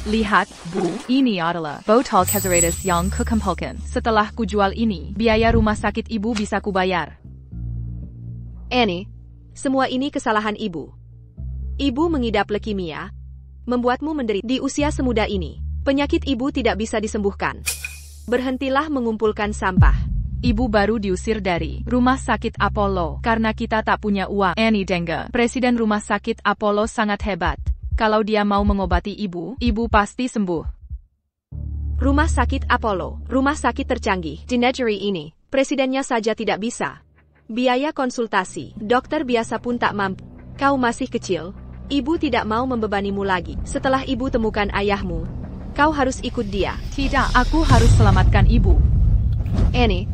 Lihat, Bu, ini adalah botol Kazeratus yang kukumpulkan. Setelah kujual ini, biaya rumah sakit ibu bisa kubayar. Annie, semua ini kesalahan ibu. Ibu mengidap leukemia, membuatmu menderita di usia semuda ini. Penyakit ibu tidak bisa disembuhkan. Berhentilah mengumpulkan sampah. Ibu baru diusir dari rumah sakit Apollo karena kita tak punya uang. Annie Denga, presiden rumah sakit Apollo sangat hebat. Kalau dia mau mengobati ibu, ibu pasti sembuh. Rumah sakit Apollo, rumah sakit tercanggih di negeri ini. Presidennya saja tidak bisa. Biaya konsultasi, dokter biasa pun tak mampu. Kau masih kecil, ibu tidak mau membebanimu lagi. Setelah ibu temukan ayahmu, kau harus ikut dia. Tidak, aku harus selamatkan ibu. Annie.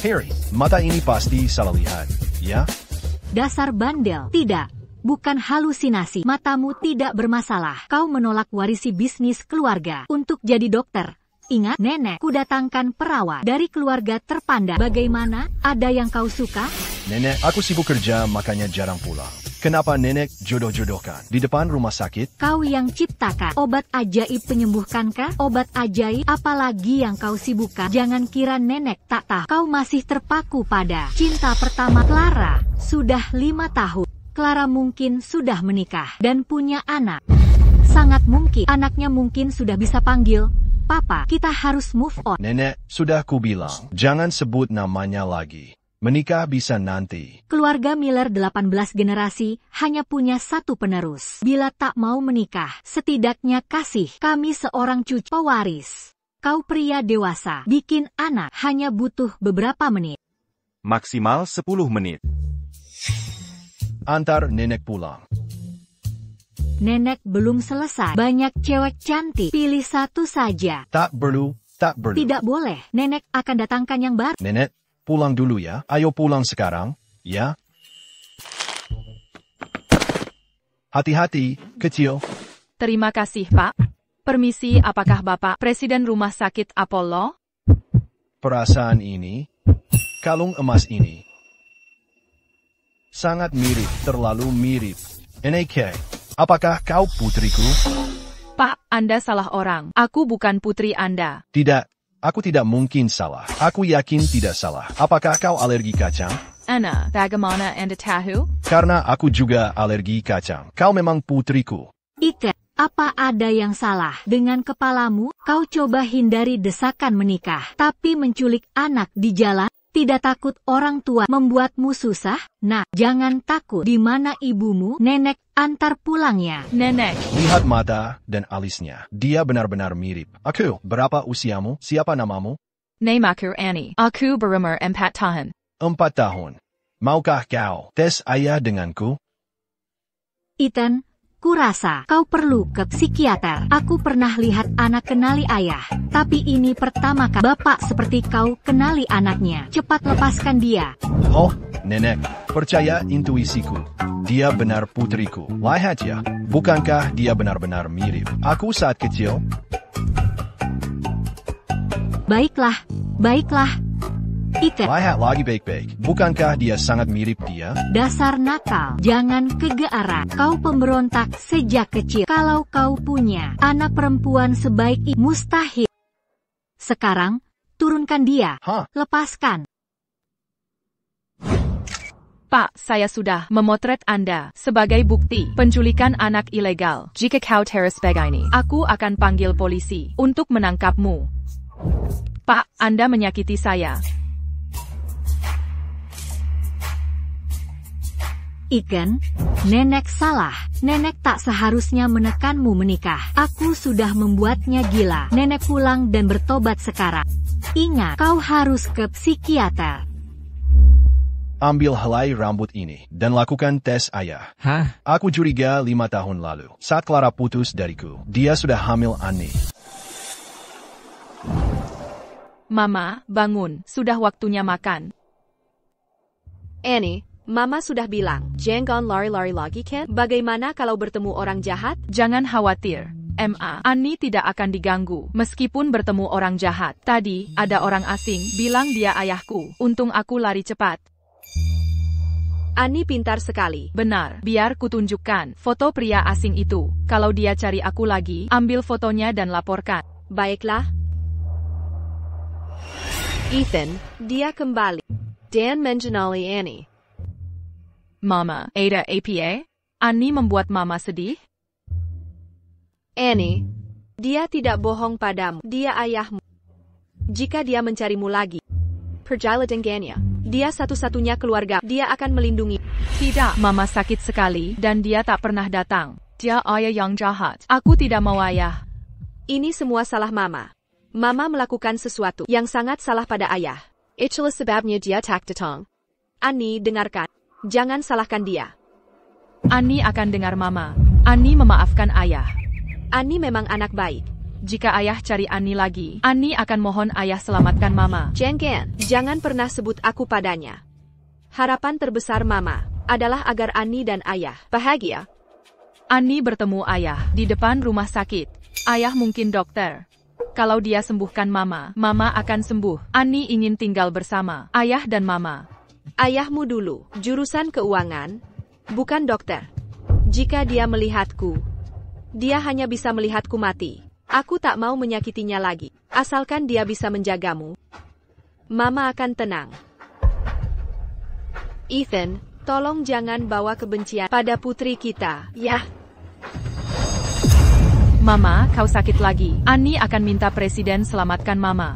Harry, mata ini pasti salah lihat, ya? Dasar bandel. Tidak. Bukan halusinasi. Matamu tidak bermasalah. Kau menolak warisi bisnis keluarga untuk jadi dokter. Ingat, nenek, kudatangkan perawat dari keluarga terpandang. Bagaimana? Ada yang kau suka? Nenek, aku sibuk kerja makanya jarang pulang. Kenapa nenek jodoh-jodohkan di depan rumah sakit? Kau yang ciptakan. Obat ajaib penyembuhkankah? Obat ajaib? Apalagi yang kau sibukkan? Jangan kira nenek tak tahu. Kau masih terpaku pada cinta pertama Clara. Sudah 5 tahun. Clara mungkin sudah menikah dan punya anak. Sangat mungkin. Anaknya mungkin sudah bisa panggil Papa. Kita harus move on. Nenek, sudah kubilang, jangan sebut namanya lagi. Menikah bisa nanti. Keluarga Miller 18 generasi hanya punya satu penerus. Bila tak mau menikah, setidaknya kasih kami seorang cucu pewaris. Kau pria dewasa, bikin anak hanya butuh beberapa menit. Maksimal 10 menit. Antar nenek pulang. Nenek belum selesai. Banyak cewek cantik. Pilih satu saja. Tak perlu. Tidak boleh. Nenek akan datangkan yang baru. Nenek, pulang dulu ya. Ayo pulang sekarang, ya. Hati-hati, kecil. Terima kasih, Pak. Permisi, apakah Bapak Presiden Rumah Sakit Apollo? Perasaan ini, kalung emas ini, sangat mirip, terlalu mirip. NK, apakah kau putriku? Pak, Anda salah orang. Aku bukan putri Anda. Tidak, aku tidak mungkin salah. Aku yakin tidak salah. Apakah kau alergi kacang? Ana, bagaimana Anda tahu? Karena aku juga alergi kacang. Kau memang putriku. Ika, apa ada yang salah dengan kepalamu? Kau coba hindari desakan menikah, tapi menculik anak di jalan? Tidak takut orang tua membuatmu susah? Nah, jangan takut. Di mana ibumu? Nenek, antar pulangnya. Nenek. Lihat mata dan alisnya. Dia benar-benar mirip. Aku, berapa usiamu? Siapa namamu? Namaku Annie. Aku berumur 4 tahun. 4 tahun. Maukah kau tes ayah denganku? Ethan, kurasa kau perlu ke psikiater. Aku pernah lihat anak kenali ayah, tapi ini pertama kali bapak seperti kau kenali anaknya. Cepat lepaskan dia. Oh, nenek, percaya intuisiku. Dia benar putriku. Lihat ya, bukankah dia benar-benar mirip aku saat kecil? Baiklah. Ika, Lihat lagi baik-baik. Bukankah dia sangat mirip dia? dasar nakal. Jangan kegeeran. Kau pemberontak sejak kecil. Kalau kau punya anak perempuan sebaik ini, mustahil. Sekarang, turunkan dia. Hah? Lepaskan. Pak, saya sudah memotret Anda sebagai bukti penculikan anak ilegal. Jika kau terus begini, aku akan panggil polisi untuk menangkapmu. Pak, Anda menyakiti saya. Ikan, nenek salah. Nenek tak seharusnya menekanmu menikah. Aku sudah membuatnya gila. Nenek pulang dan bertobat sekarang. Ingat, kau harus ke psikiater. Ambil helai rambut ini dan lakukan tes ayah. Hah? Aku curiga 5 tahun lalu, saat Clara putus dariku, dia sudah hamil Annie. Mama, bangun, sudah waktunya makan. Annie, Mama sudah bilang, jangan lari-lari lagi kan? Bagaimana kalau bertemu orang jahat? Jangan khawatir. Annie tidak akan diganggu, meskipun bertemu orang jahat. Tadi, ada orang asing, bilang dia ayahku. Untung aku lari cepat. Annie pintar sekali. Benar, biar kutunjukkan foto pria asing itu. Kalau dia cari aku lagi, ambil fotonya dan laporkan. Baiklah. Ethan, dia kembali. Dan mengenali Annie. Mama, Ada apa? Annie membuat Mama sedih? Annie, dia tidak bohong padamu. Dia ayahmu. Jika dia mencarimu lagi, pergilah dengannya. Dia satu-satunya keluarga. Dia akan melindungi. Tidak, Mama sakit sekali, dan dia tak pernah datang. Dia ayah yang jahat. Aku tidak mau ayah. Ini semua salah Mama. Mama melakukan sesuatu yang sangat salah pada ayah. Itulah sebabnya dia tak datang. Annie, dengarkan. Jangan salahkan dia. Annie akan dengar Mama. Annie memaafkan ayah. Annie memang anak baik. Jika ayah cari Annie lagi, Annie akan mohon ayah selamatkan Mama. Jangan pernah sebut aku padanya. Harapan terbesar Mama adalah agar Annie dan ayah bahagia. Annie bertemu ayah di depan rumah sakit. Ayah mungkin dokter. Kalau dia sembuhkan Mama, Mama akan sembuh. Annie ingin tinggal bersama ayah dan Mama. Ayahmu dulu, jurusan keuangan, bukan dokter. Jika dia melihatku, dia hanya bisa melihatku mati. Aku tak mau menyakitinya lagi. Asalkan dia bisa menjagamu, Mama akan tenang. Ethan, tolong jangan bawa kebencian pada putri kita, ya. Mama, kau sakit lagi. Annie akan minta presiden selamatkan Mama.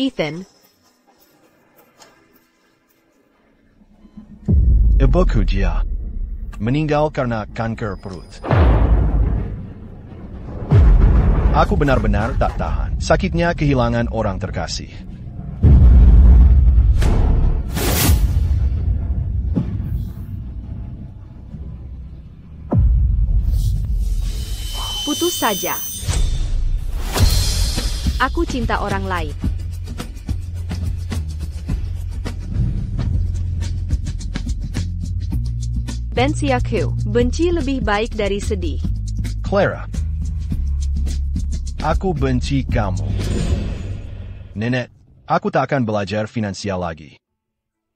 Ethan. Ibuku dia meninggal karena kanker perut. Aku benar-benar tak tahan. Sakitnya kehilangan orang terkasih. Putus saja. Aku cinta orang lain. Benci aku. Benci lebih baik dari sedih. Clara, aku benci kamu. Nenek, aku tak akan belajar finansial lagi.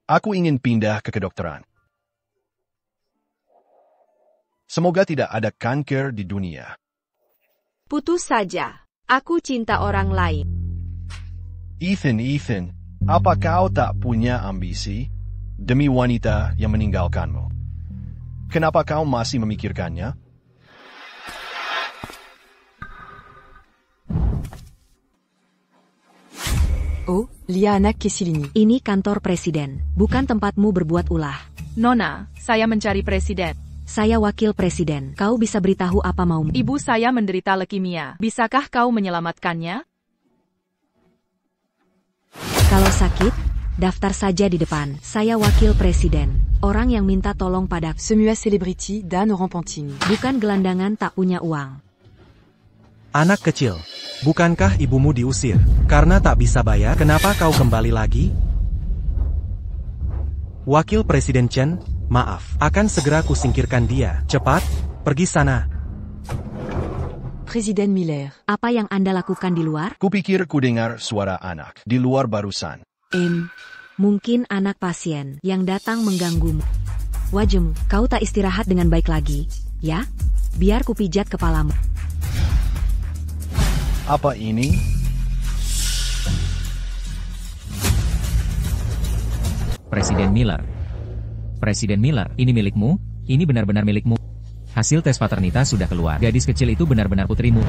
Aku ingin pindah ke kedokteran. Semoga tidak ada kanker di dunia. Putus saja. Aku cinta orang lain. Ethan, apa kau tak punya ambisi demi wanita yang meninggalkanmu? Kenapa kau masih memikirkannya? Oh, Liana Kessilini. Ini kantor presiden, bukan tempatmu berbuat ulah. Nona, saya mencari presiden. Saya wakil presiden. Kau bisa beritahu apa maumu? Ibu saya menderita leukemia. Bisakah kau menyelamatkannya? Kalau sakit, daftar saja di depan. Saya wakil presiden. Orang yang minta tolong pada Semua Celebrity dan Rampenting. bukan gelandangan tak punya uang. Anak kecil, bukankah ibumu diusir karena tak bisa bayar? Kenapa kau kembali lagi? Wakil Presiden Chen, maaf, akan segera kusingkirkan dia. Cepat, pergi sana. Presiden Miller. Apa yang Anda lakukan di luar? Kupikir ku dengar suara anak di luar barusan. Mungkin anak pasien yang datang mengganggumu. Wajemu, kau tak istirahat dengan baik lagi, ya? Biar kupijat kepalamu. Apa ini? Presiden Miller. Presiden Miller, ini milikmu? Ini benar-benar milikmu. Hasil tes paternitas sudah keluar. Gadis kecil itu benar-benar putrimu.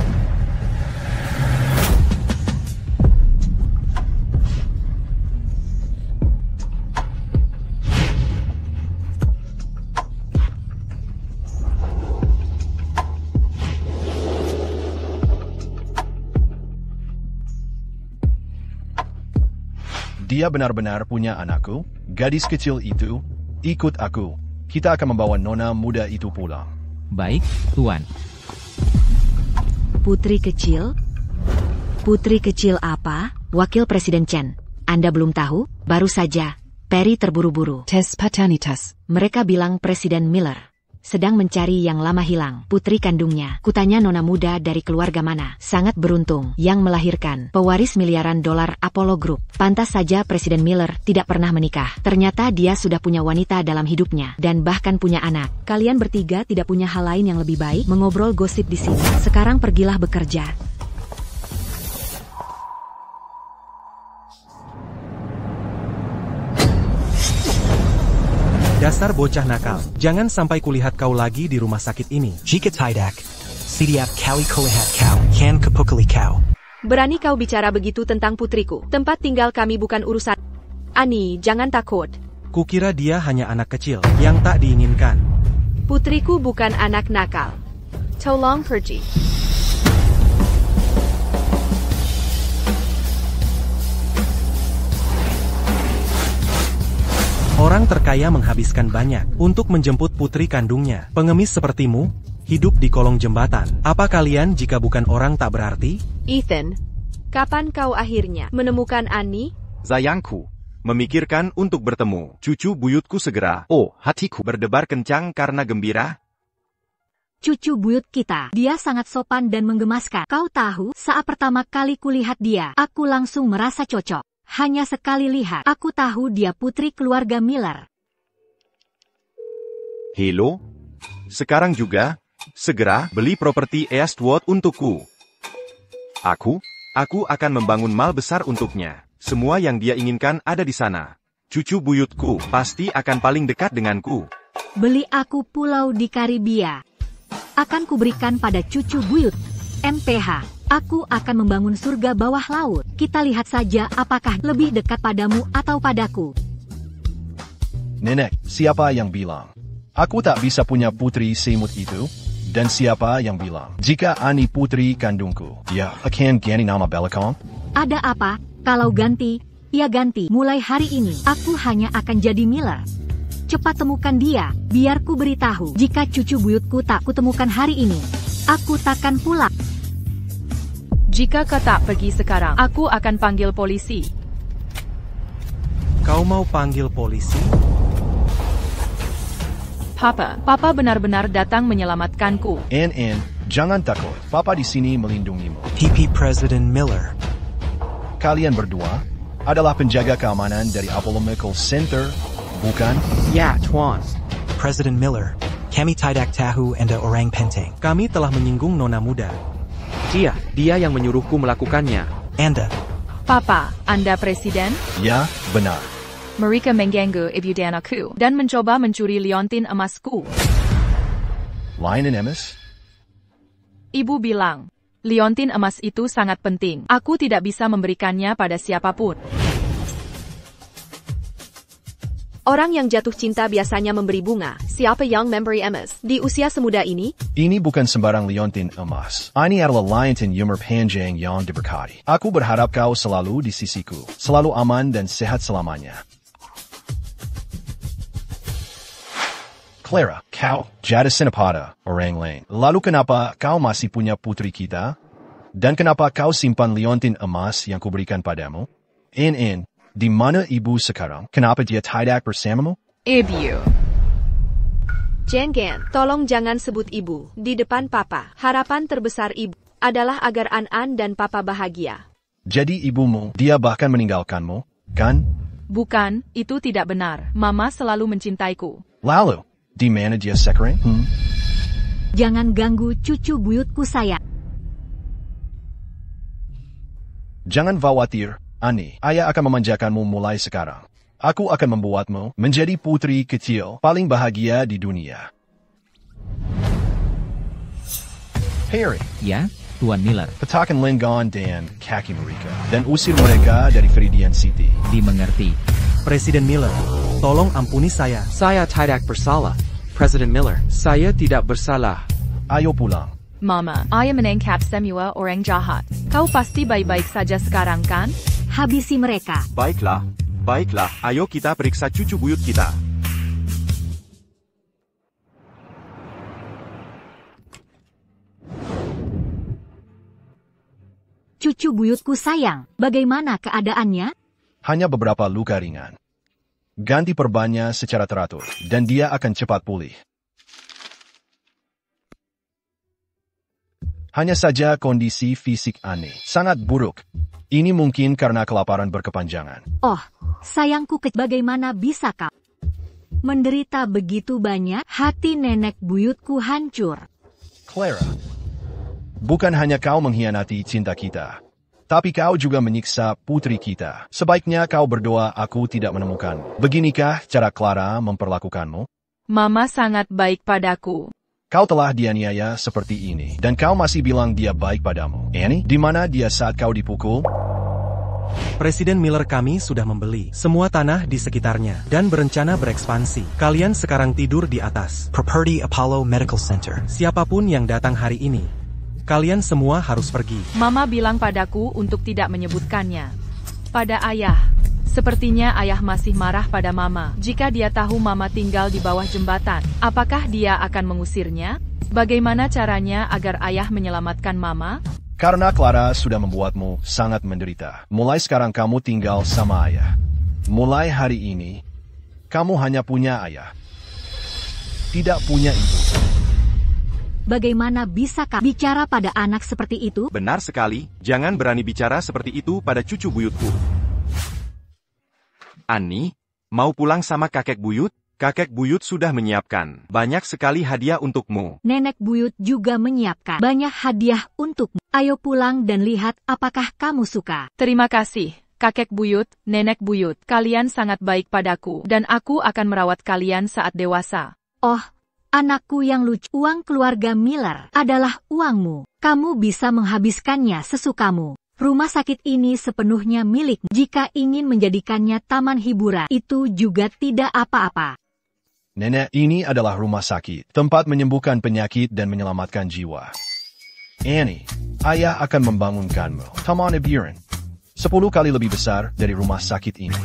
dia benar-benar punya anakku? Gadis kecil itu, ikut aku. Kita akan membawa nona muda itu pulang. Baik, Tuan. Putri kecil? Putri kecil apa? Wakil Presiden Chen. Anda belum tahu? Baru saja. Perry terburu-buru. Tes paternitas. Mereka bilang Presiden Miller sedang mencari yang lama hilang, putri kandungnya. Kutanya nona muda dari keluarga mana. Sangat beruntung, yang melahirkan pewaris miliaran dolar Apollo Group. Pantas saja Presiden Miller tidak pernah menikah. Ternyata dia sudah punya wanita dalam hidupnya, dan bahkan punya anak. Kalian bertiga tidak punya hal lain yang lebih baik mengobrol gosip di sini. Sekarang pergilah bekerja. Dasar bocah nakal, jangan sampai kulihat kau lagi di rumah sakit ini. Jika tidak, setiap kali kulihat kau, kan kepukuli kau. Berani kau bicara begitu tentang putriku? Tempat tinggal kami bukan urusan. Ani, jangan takut. Kukira dia hanya anak kecil, yang tak diinginkan. Putriku bukan anak nakal. Tolong pergi. Orang terkaya menghabiskan banyak untuk menjemput putri kandungnya. Pengemis sepertimu, hidup di kolong jembatan. Apa kalian jika bukan orang tak berarti? Ethan, kapan kau akhirnya menemukan Annie? Sayangku, memikirkan untuk bertemu. Cucu buyutku segera. Oh, hatiku berdebar kencang karena gembira. Cucu buyut kita, dia sangat sopan dan menggemaskan. Kau tahu, saat pertama kali kulihat dia, aku langsung merasa cocok. Hanya sekali lihat, aku tahu dia putri keluarga Miller. Hello? Sekarang juga, segera beli properti Eastwood untukku. Aku akan membangun mal besar untuknya. Semua yang dia inginkan ada di sana. Cucu buyutku pasti akan paling dekat denganku. Beli aku pulau di Karibia. Akan kuberikan pada cucu buyut. MPH. Aku akan membangun surga bawah laut. Kita lihat saja apakah lebih dekat padamu atau padaku. Nenek, siapa yang bilang? Aku tak bisa punya putri semut itu? Dan siapa yang bilang? Jika Ani putri kandungku, dia akan ganti nama Belakong? Ada apa? Kalau ganti, ya ganti. Mulai hari ini, aku hanya akan jadi Miller. Cepat temukan dia, biar ku beritahu. Jika cucu buyutku tak kutemukan hari ini, aku takkan pulang. Jika kau tak pergi sekarang, aku akan panggil polisi. Kau mau panggil polisi? Papa benar-benar datang menyelamatkanku. Jangan takut. Papa di sini melindungimu. PP Presiden Miller. Kalian berdua adalah penjaga keamanan dari Apollo Medical Center, bukan? Ya, Tuan. Presiden Miller, kami tidak tahu Anda orang penting. Kami telah menyinggung nona muda. Dia yang menyuruhku melakukannya. Anda. Papa, Anda presiden? Ya, benar. Mereka mengganggu ibu dan aku, dan mencoba mencuri liontin emasku. Liontin emas? Ibu bilang, liontin emas itu sangat penting. Aku tidak bisa memberikannya pada siapapun. Orang yang jatuh cinta biasanya memberi bunga. Siapa yang memberi emas? Di usia semuda ini? Ini bukan sembarang liontin emas. Ini adalah liontin umur panjang yang diberkati. Aku berharap kau selalu di sisiku. Selalu aman dan sehat selamanya. Clara, kau jatuh cinta pada orang lain. Lalu kenapa kau masih punya putri kita? Dan kenapa kau simpan liontin emas yang kuberikan padamu? Di mana ibu sekarang? Kenapa dia tidak bersamamu? Ibu. Jangan, tolong jangan sebut ibu di depan papa. Harapan terbesar ibu adalah agar An dan papa bahagia. Jadi ibumu, dia bahkan meninggalkanmu, kan? Bukan, itu tidak benar. Mama selalu mencintaiku. Lalu, di mana dia sekarang? Jangan ganggu cucu buyutku sayang. Jangan khawatir. Ani, ayah akan memanjakanmu mulai sekarang. Aku akan membuatmu menjadi putri kecil paling bahagia di dunia. Perry. Ya, Tuan Miller. Petakan Lingon dan kaki mereka, dan usir mereka dari Viridian City. Dimengerti. Presiden Miller, tolong ampuni saya. Saya tidak bersalah. Presiden Miller, saya tidak bersalah. Ayo pulang. Mama, ayah menangkap semua orang jahat. Kau pasti baik-baik saja sekarang kan? habisi mereka. Baiklah, baiklah, ayo kita periksa cucu buyut kita. Cucu buyutku sayang, bagaimana keadaannya? Hanya beberapa luka ringan. Ganti perbannya secara teratur, dan dia akan cepat pulih. Hanya saja kondisi fisik aneh, sangat buruk. Ini mungkin karena kelaparan berkepanjangan. Oh, sayangku bagaimana bisa kau menderita begitu banyak? Hati nenek buyutku hancur. Clara, bukan hanya kau mengkhianati cinta kita, tapi kau juga menyiksa putri kita. Sebaiknya kau berdoa aku tidak menemukanmu. Beginikah cara Clara memperlakukanmu? Mama sangat baik padaku. Kau telah dianiaya seperti ini, dan kau masih bilang dia baik padamu. Annie, di mana dia saat kau dipukul? Presiden Miller kami sudah membeli semua tanah di sekitarnya dan berencana berekspansi. Kalian sekarang tidur di atas. Property Apollo Medical Center. Siapapun yang datang hari ini, kalian semua harus pergi. Mama bilang padaku untuk tidak menyebutkannya pada ayah. Sepertinya ayah masih marah pada Mama. Jika dia tahu Mama tinggal di bawah jembatan, apakah dia akan mengusirnya? Bagaimana caranya agar ayah menyelamatkan Mama? Karena Clara sudah membuatmu sangat menderita. Mulai sekarang kamu tinggal sama ayah. Mulai hari ini, kamu hanya punya ayah. Tidak punya ibu. Bagaimana bisa kau bicara pada anak seperti itu? Benar sekali, jangan berani bicara seperti itu pada cucu buyutku. Annie, mau pulang sama kakek buyut? Kakek buyut sudah menyiapkan banyak sekali hadiah untukmu. Nenek buyut juga menyiapkan banyak hadiah untukmu. Ayo pulang dan lihat apakah kamu suka. Terima kasih, kakek buyut, nenek buyut. Kalian sangat baik padaku, dan aku akan merawat kalian saat dewasa. Oh, anakku yang lucu. Uang keluarga Miller adalah uangmu. Kamu bisa menghabiskannya sesukamu. Rumah sakit ini sepenuhnya milikmu. Jika ingin menjadikannya taman hiburan, itu juga tidak apa-apa. Nenek, ini adalah rumah sakit, tempat menyembuhkan penyakit dan menyelamatkan jiwa. Annie, ayah akan membangunkanmu. Taman hiburan 10 kali lebih besar dari rumah sakit ini.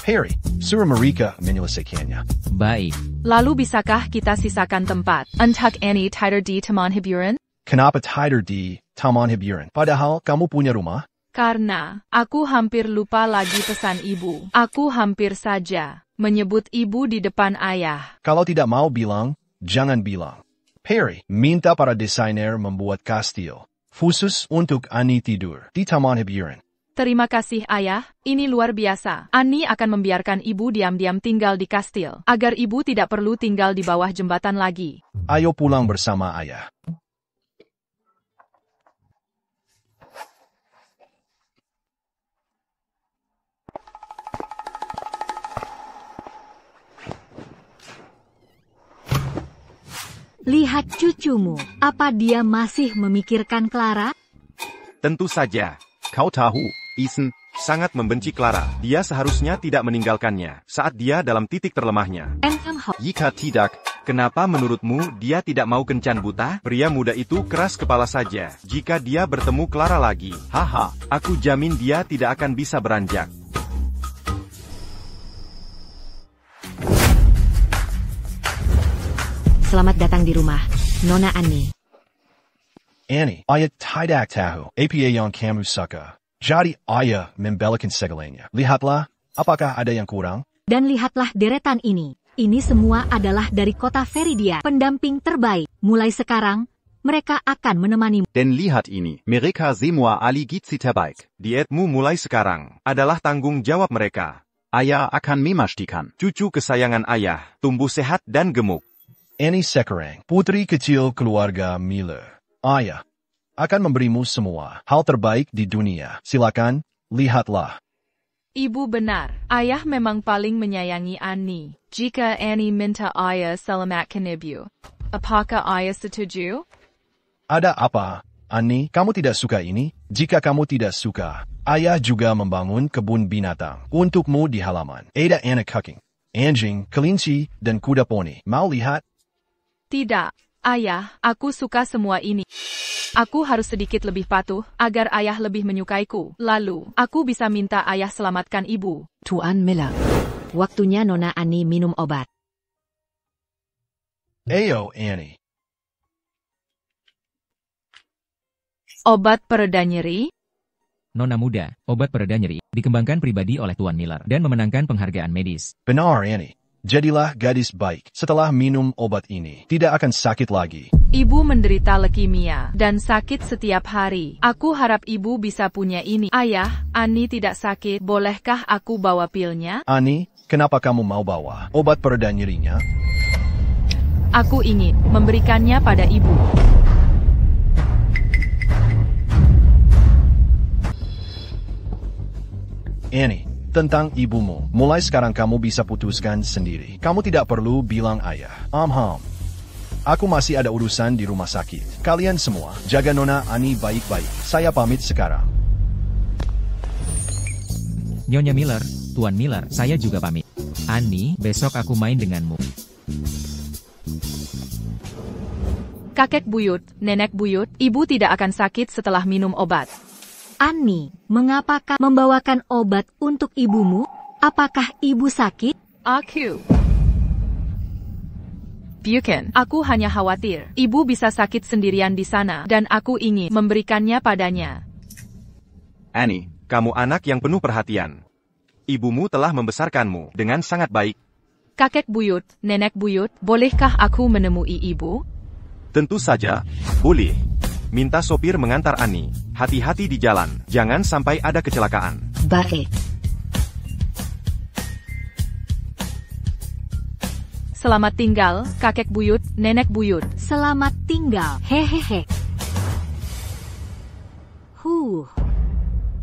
Harry, suruh mereka menyelesaikannya. Baik. Lalu bisakah kita sisakan tempat untuk Annie tidur di taman hiburan? Kenapa tidur di taman hiburan? Padahal kamu punya rumah? Karena aku hampir lupa lagi pesan ibu. Aku hampir saja menyebut ibu di depan ayah. Kalau tidak mau bilang, jangan bilang. Harry, minta para desainer membuat kastil khusus untuk Annie tidur di taman hiburan. Terima kasih ayah, ini luar biasa. Annie akan membiarkan ibu diam-diam tinggal di kastil, agar ibu tidak perlu tinggal di bawah jembatan lagi. Ayo pulang bersama ayah. Lihat cucumu, apa dia masih memikirkan Clara? Tentu saja. Kau tahu, Ethan sangat membenci Clara. Dia seharusnya tidak meninggalkannya saat dia dalam titik terlemahnya. Jika tidak, kenapa menurutmu dia tidak mau kencan buta? Pria muda itu keras kepala saja. Jika dia bertemu Clara lagi, haha, aku jamin dia tidak akan bisa beranjak. Selamat datang di rumah, Nona Annie. Annie, ayah tidak tahu apa yang kamu suka. Jadi ayah membelakang segalanya. Lihatlah, apakah ada yang kurang? Dan lihatlah deretan ini. Ini semua adalah dari kota Veridia, pendamping terbaik. Mulai sekarang, mereka akan menemanimu. Dan lihat ini, mereka semua ahli gizi terbaik. Dietmu mulai sekarang adalah tanggung jawab mereka. Ayah akan memastikan cucu kesayangan ayah tumbuh sehat dan gemuk. Annie sekarang, putri kecil keluarga Miller. Ayah akan memberimu semua hal terbaik di dunia. Silakan, lihatlah. Ibu benar, ayah memang paling menyayangi Annie. Jika Annie minta ayah selamatkan ibu, apakah ayah setuju? Ada apa, Annie? Kamu tidak suka ini? Jika kamu tidak suka, ayah juga membangun kebun binatang untukmu di halaman. Ada anak kucing, anjing, kelinci, dan kuda poni. Mau lihat? Tidak, Ayah, aku suka semua ini. Aku harus sedikit lebih patuh, agar ayah lebih menyukaiku. Lalu, aku bisa minta ayah selamatkan ibu. Tuan Miller. Waktunya Nona Annie minum obat. Ayo, Annie. Obat pereda nyeri? Nona muda, obat pereda nyeri, dikembangkan pribadi oleh Tuan Miller dan memenangkan penghargaan medis. Benar, Annie. Jadilah gadis baik. Setelah minum obat ini, tidak akan sakit lagi. Ibu menderita leukemia dan sakit setiap hari. Aku harap ibu bisa punya ini. Ayah, Annie tidak sakit. Bolehkah aku bawa pilnya? Annie, kenapa kamu mau bawa obat pereda nyerinya? Aku ingin memberikannya pada ibu. Annie, tentang ibumu. Mulai sekarang kamu bisa putuskan sendiri. Kamu tidak perlu bilang ayah. Aku masih ada urusan di rumah sakit. Kalian semua, jaga Nona Annie baik-baik. Saya pamit sekarang. Nyonya Miller, Tuan Miller, saya juga pamit. Annie, besok aku main denganmu. Kakek buyut, nenek buyut, ibu tidak akan sakit setelah minum obat. Annie, mengapakah membawakan obat untuk ibumu? Apakah ibu sakit? Bukan, aku hanya khawatir. Ibu bisa sakit sendirian di sana, dan aku ingin memberikannya padanya. Annie, kamu anak yang penuh perhatian. Ibumu telah membesarkanmu dengan sangat baik. Kakek buyut, nenek buyut, bolehkah aku menemui ibu? Tentu saja, boleh. Minta sopir mengantar Annie. Hati-hati di jalan, jangan sampai ada kecelakaan. Baik. Selamat tinggal, kakek buyut, nenek buyut. Selamat tinggal, hehehe.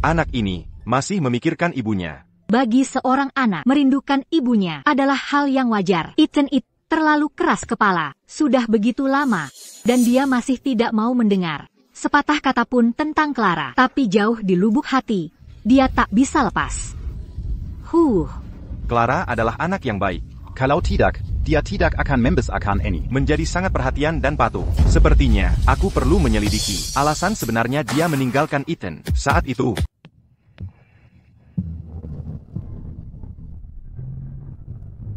Anak ini masih memikirkan ibunya. Bagi seorang anak, merindukan ibunya adalah hal yang wajar. Ethan terlalu keras kepala, sudah begitu lama, dan dia masih tidak mau mendengar sepatah kata pun tentang Clara. Tapi jauh di lubuk hati, dia tak bisa lepas. Clara adalah anak yang baik. Kalau tidak, dia tidak akan membesarkan Annie. Menjadi sangat perhatian dan patuh. Sepertinya, aku perlu menyelidiki alasan sebenarnya dia meninggalkan Ethan saat itu.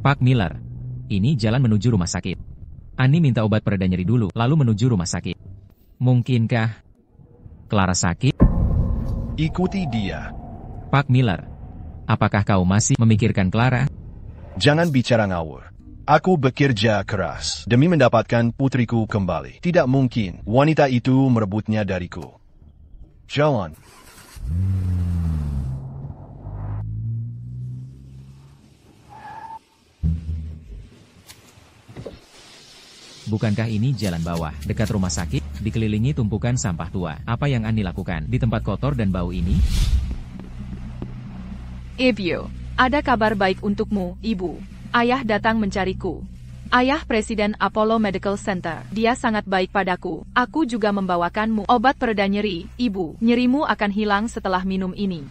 Pak Miller, ini jalan menuju rumah sakit. Annie minta obat pereda nyeri dulu, lalu menuju rumah sakit. Mungkinkah Clara sakit? Ikuti dia. Pak Miller, apakah kau masih memikirkan Clara? Jangan bicara ngawur. Aku bekerja keras demi mendapatkan putriku kembali. Tidak mungkin wanita itu merebutnya dariku. Jalan. Bukankah ini jalan bawah, dekat rumah sakit, dikelilingi tumpukan sampah tua? Apa yang Annie lakukan di tempat kotor dan bau ini? Ibu, ada kabar baik untukmu, Ibu. Ayah datang mencariku. Ayah Presiden Apollo Medical Center. Dia sangat baik padaku. Aku juga membawakanmu obat pereda nyeri, Ibu. Nyerimu akan hilang setelah minum ini.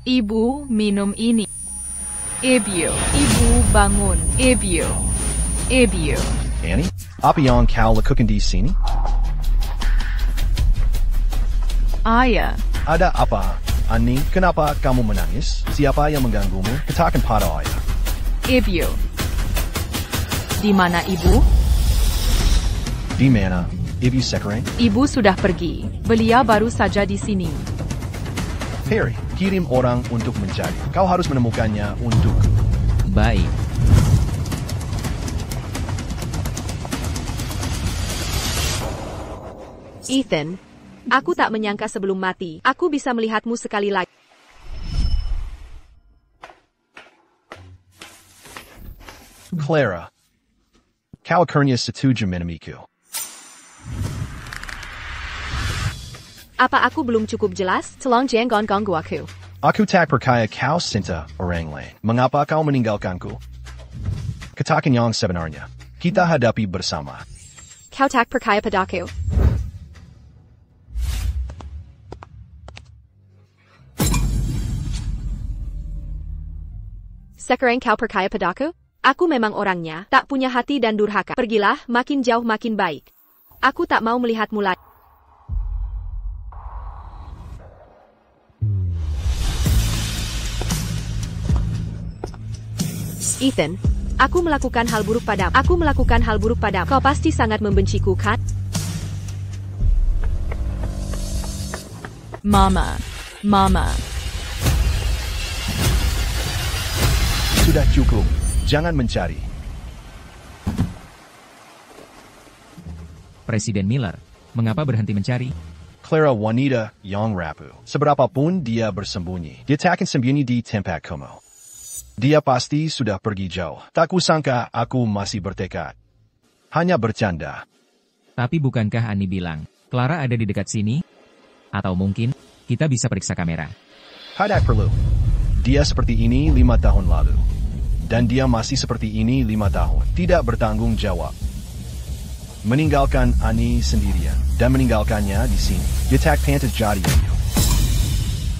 Ibu, minum ini. Ibu bangun. Ibu. Annie, apa yang kau lakukan di sini? Ayah. Ada apa? Annie, kenapa kamu menangis? Siapa yang mengganggumu? Katakan pada ayah. Ibu. Di mana ibu? Di mana? Ibu sekarang? Ibu sudah pergi. Beliau baru saja di sini. Perry, kirim orang untuk mencari. Kau harus menemukannya untukku. Baik. Ethan, aku tak menyangka sebelum mati, aku bisa melihatmu sekali lagi. Clara, kau akhirnya setuju menemuiku. Apa aku belum cukup jelas? Tolong jangan ganggu aku. Aku tak percaya kau cinta orang lain. Mengapa kau meninggalkanku? Katakan yang sebenarnya. Kita hadapi bersama. Kau tak percaya padaku. Sekarang kau percaya padaku? Aku memang orangnya, tak punya hati dan durhaka. Pergilah, makin jauh makin baik. Aku tak mau melihatmu lagi. Ethan, aku melakukan hal buruk padamu. Aku melakukan hal buruk padamu. Kau pasti sangat membenciku, kan? Mama. Sudah cukup. Jangan mencari. Presiden Miller, mengapa berhenti mencari? Clara wanita yang rapuh. Seberapapun dia bersembunyi, dia tak akan sembunyi di tempat kamu. Dia pasti sudah pergi jauh. Tak kusangka aku masih bertekad. Hanya bercanda. Tapi bukankah Annie bilang, Clara ada di dekat sini? Atau mungkin, kita bisa periksa kamera. Tidak perlu. Dia seperti ini 5 tahun lalu. Dan dia masih seperti ini 5 tahun. Tidak bertanggung jawab. Meninggalkan Annie sendirian. Dan meninggalkannya di sini. Dia tak pantas jadi ibu.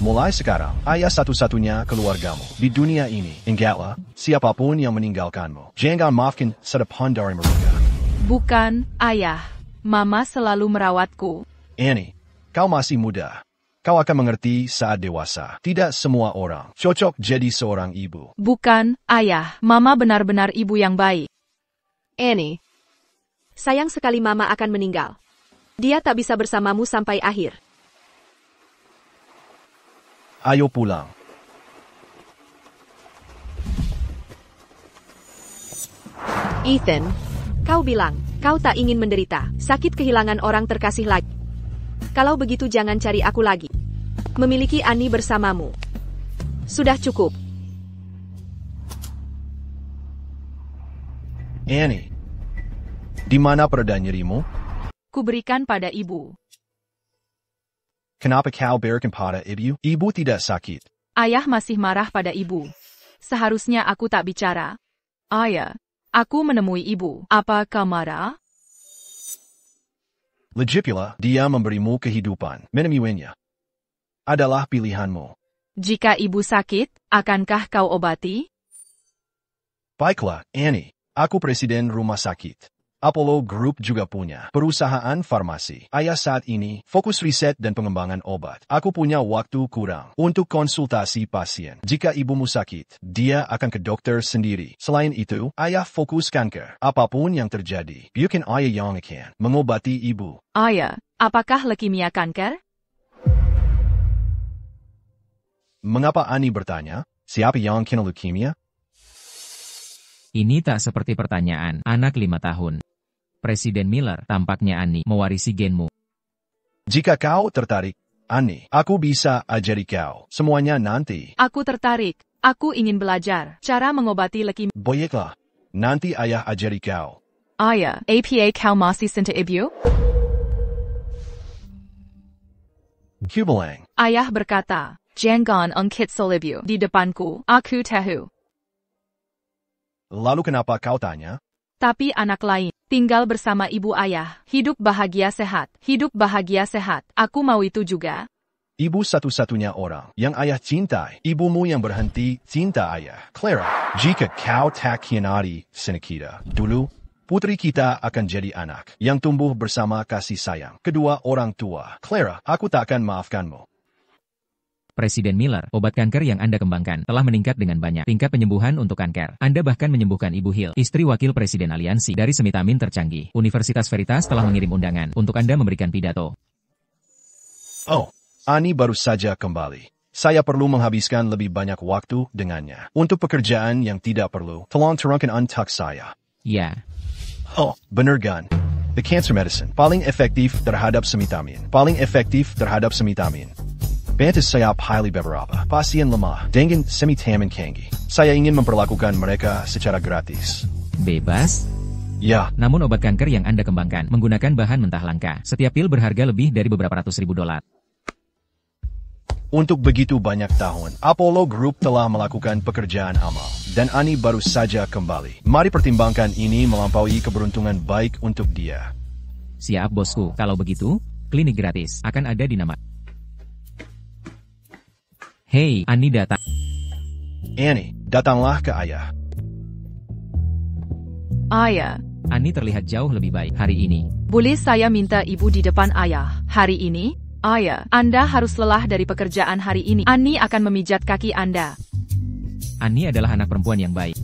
Mulai sekarang, ayah satu-satunya keluargamu di dunia ini. Ingatlah, siapapun yang meninggalkanmu, jangan maafkan sedepan dari mereka. Bukan, ayah. Mama selalu merawatku. Annie, kau masih muda. Kau akan mengerti saat dewasa. Tidak semua orang cocok jadi seorang ibu. Bukan, ayah. Mama benar-benar ibu yang baik. Annie, sayang sekali Mama akan meninggal. Dia tak bisa bersamamu sampai akhir. Ayo pulang. Ethan, kau bilang, kau tak ingin menderita, sakit kehilangan orang terkasih lagi. Kalau begitu jangan cari aku lagi. Memiliki Annie bersamamu. Sudah cukup. Annie, di mana pereda nyerimu? Kuberikan pada ibu. Kenapa kau berikan pada ibu? Ibu tidak sakit. Ayah masih marah pada ibu. Seharusnya aku tak bicara. Ayah, aku menemui ibu. Apa kau marah? Lagipula, dia memberimu kehidupan. Menemuinya adalah pilihanmu. Jika ibu sakit, akankah kau obati? Baiklah, Annie. Aku presiden rumah sakit. Apollo Group juga punya perusahaan farmasi. Ayah saat ini fokus riset dan pengembangan obat. Aku punya waktu kurang untuk konsultasi pasien. Jika ibumu sakit, dia akan ke dokter sendiri. Selain itu, ayah fokus kanker. Apapun yang terjadi, biarkan ayah yang akan mengobati ibu. Ayah, apakah leukemia kanker? Mengapa Annie bertanya? Siapa yang kena leukemia? Ini tak seperti pertanyaan anak 5 tahun. Presiden Miller, tampaknya Annie mewarisi genmu. Jika kau tertarik, Annie, aku bisa ajari kau semuanya nanti. Aku tertarik. Aku ingin belajar cara mengobati leukemia. Baiklah, nanti ayah ajari kau. Ayah, apa kau masih cinta ibu? Kubilang. Ayah berkata, jangan ungkit soal ibu di depanku. Aku tahu. Lalu kenapa kau tanya? Tapi anak lain, tinggal bersama ibu ayah, hidup bahagia sehat, aku mau itu juga. Ibu satu-satunya orang yang ayah cintai, ibumu yang berhenti cinta ayah. Clara, jika kau tak hianati kita dulu, putri kita akan jadi anak yang tumbuh bersama kasih sayang kedua orang tua. Clara, aku tak akan maafkanmu. Presiden Miller, obat kanker yang Anda kembangkan telah meningkat dengan banyak tingkat penyembuhan untuk kanker. Anda bahkan menyembuhkan Ibu Hill, istri wakil Presiden Aliansi dari semitamin tercanggih. Universitas Veritas telah mengirim undangan untuk Anda memberikan pidato. Oh, Annie baru saja kembali. Saya perlu menghabiskan lebih banyak waktu dengannya. Untuk pekerjaan yang tidak perlu, tolong turunkan untuk saya. Ya. Oh, benar kan? The cancer medicine, paling efektif terhadap semitamin. Pantas saya pilih beberapa pasien lemah dengan semitamin canggih. Saya ingin memperlakukan mereka secara gratis. Bebas? Ya. Namun obat kanker yang Anda kembangkan menggunakan bahan mentah langka. Setiap pil berharga lebih dari beberapa ratus ribu dolar. Untuk begitu banyak tahun, Apollo Group telah melakukan pekerjaan amal. Dan Annie baru saja kembali. Mari pertimbangkan ini melampaui keberuntungan baik untuk dia. Siap bosku, kalau begitu, klinik gratis akan ada di nama. Hei, Annie datang. Annie, datanglah ke ayah. Ayah, Annie terlihat jauh lebih baik hari ini. boleh saya minta ibu di depan ayah hari ini? Ayah, Anda harus lelah dari pekerjaan hari ini. Annie akan memijat kaki Anda. Annie adalah anak perempuan yang baik.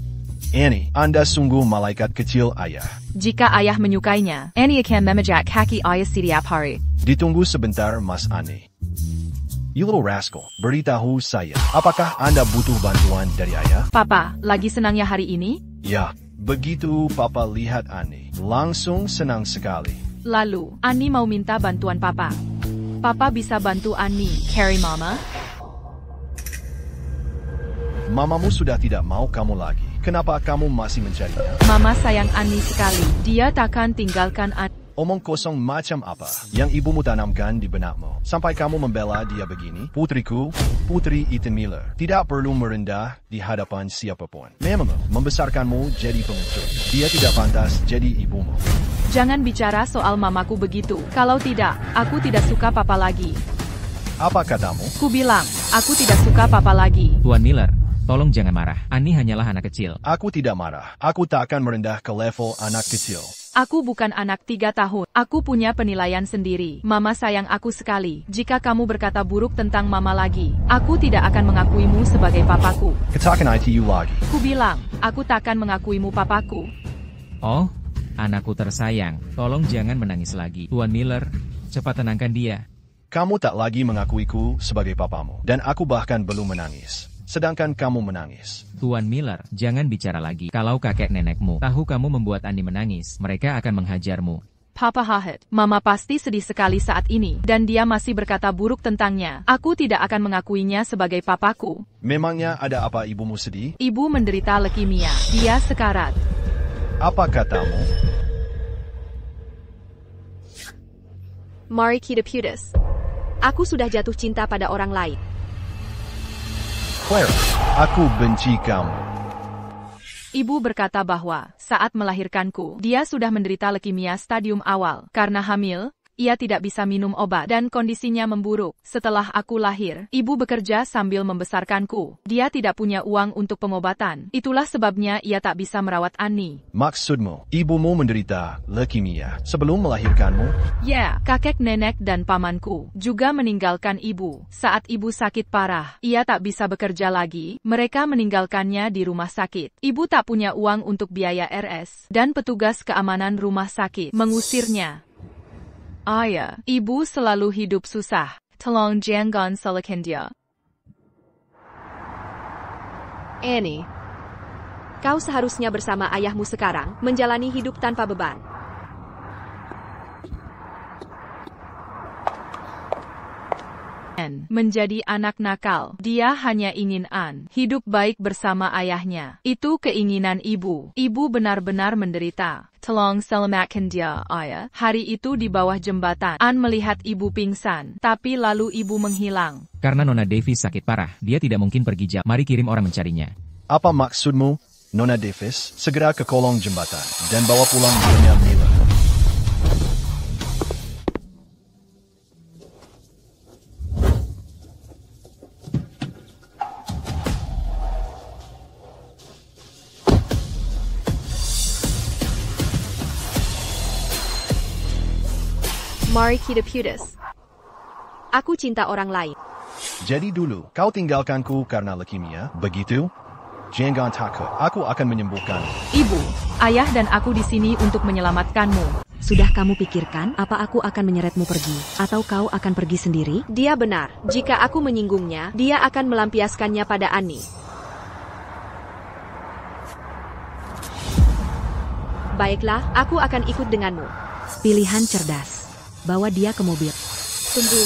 Annie, Anda sungguh malaikat kecil ayah. Jika ayah menyukainya, Annie akan memijat kaki ayah setiap hari. Ditunggu sebentar, Mas Annie. You little rascal, beritahu saya, apakah Anda butuh bantuan dari ayah? Papa, lagi senangnya hari ini? Ya, begitu Papa lihat Annie, langsung senang sekali. Lalu, Annie mau minta bantuan Papa. Papa bisa bantu Annie carry Mama? Mamamu sudah tidak mau kamu lagi. Kenapa kamu masih mencarinya? Mama sayang Annie sekali. Dia takkan tinggalkan Annie. Omong kosong macam apa yang ibumu tanamkan di benakmu sampai kamu membela dia begini? Putriku, Putri Ethan Miller, tidak perlu merendah di hadapan siapapun. Mamamu membesarkanmu jadi pengecut. Dia tidak pantas jadi ibumu. Jangan bicara soal mamaku begitu. Kalau tidak, aku tidak suka Papa lagi. Apa katamu? Ku bilang, aku tidak suka Papa lagi. Tuan Miller, tolong jangan marah. Annie hanyalah anak kecil. Aku tidak marah. Aku tak akan merendah ke level anak kecil. Aku bukan anak 3 tahun. Aku punya penilaian sendiri. Mama sayang aku sekali. Jika kamu berkata buruk tentang Mama lagi, aku tidak akan mengakuimu sebagai papaku. Katakan ITU lagi. Ku bilang, aku takkan mengakuimu papaku. Oh, anakku tersayang, tolong jangan menangis lagi. Tuan Miller, cepat tenangkan dia. Kamu tak lagi mengakuiku sebagai papamu, dan aku bahkan belum menangis. Sedangkan kamu menangis. Tuan Miller, jangan bicara lagi. Kalau kakek nenekmu tahu kamu membuat Annie menangis, mereka akan menghajarmu. Papa Hahid, Mama pasti sedih sekali saat ini, dan dia masih berkata buruk tentangnya. Aku tidak akan mengakuinya sebagai papaku. Memangnya ada apa ibumu sedih? Ibu menderita leukemia. Dia sekarat. Apa katamu? Mari kita putus. Aku sudah jatuh cinta pada orang lain. Clara, aku benci kamu. Ibu berkata bahwa, saat melahirkanku, dia sudah menderita leukemia stadium awal. Karena hamil, ia tidak bisa minum obat dan kondisinya memburuk. Setelah aku lahir, ibu bekerja sambil membesarkanku. Dia tidak punya uang untuk pengobatan. Itulah sebabnya ia tak bisa merawat Annie. Maksudmu, ibumu menderita leukemia sebelum melahirkanmu? Ya, kakek nenek dan pamanku juga meninggalkan ibu. Saat ibu sakit parah, ia tak bisa bekerja lagi. Mereka meninggalkannya di rumah sakit. Ibu tak punya uang untuk biaya RS, dan petugas keamanan rumah sakit mengusirnya. Ayah, ibu selalu hidup susah. Tolong jangan salahkan dia. Annie, kau seharusnya bersama ayahmu sekarang, menjalani hidup tanpa beban. Menjadi anak nakal, dia hanya ingin hidup baik bersama ayahnya. Itu keinginan ibu. Ibu benar-benar menderita. Tolong selamatkan dia, ayah. Hari itu di bawah jembatan, melihat ibu pingsan, tapi lalu ibu menghilang. Karena Nona Davis sakit parah, dia tidak mungkin pergi jauh. Mari kirim orang mencarinya. Apa maksudmu, Nona Davis? Segera ke kolong jembatan dan bawa pulang Nyonya Miller. Mari kita putus. Aku cinta orang lain. Jadi dulu, kau tinggalkanku karena leukemia, begitu? Jangan takut, aku akan menyembuhkan. Ibu, ayah dan aku di sini untuk menyelamatkanmu. Sudah kamu pikirkan apa aku akan menyeretmu pergi, atau kau akan pergi sendiri? Dia benar. Jika aku menyinggungnya, dia akan melampiaskannya pada Annie. Baiklah, aku akan ikut denganmu. Pilihan cerdas. Bawa dia ke mobil. Tunggu.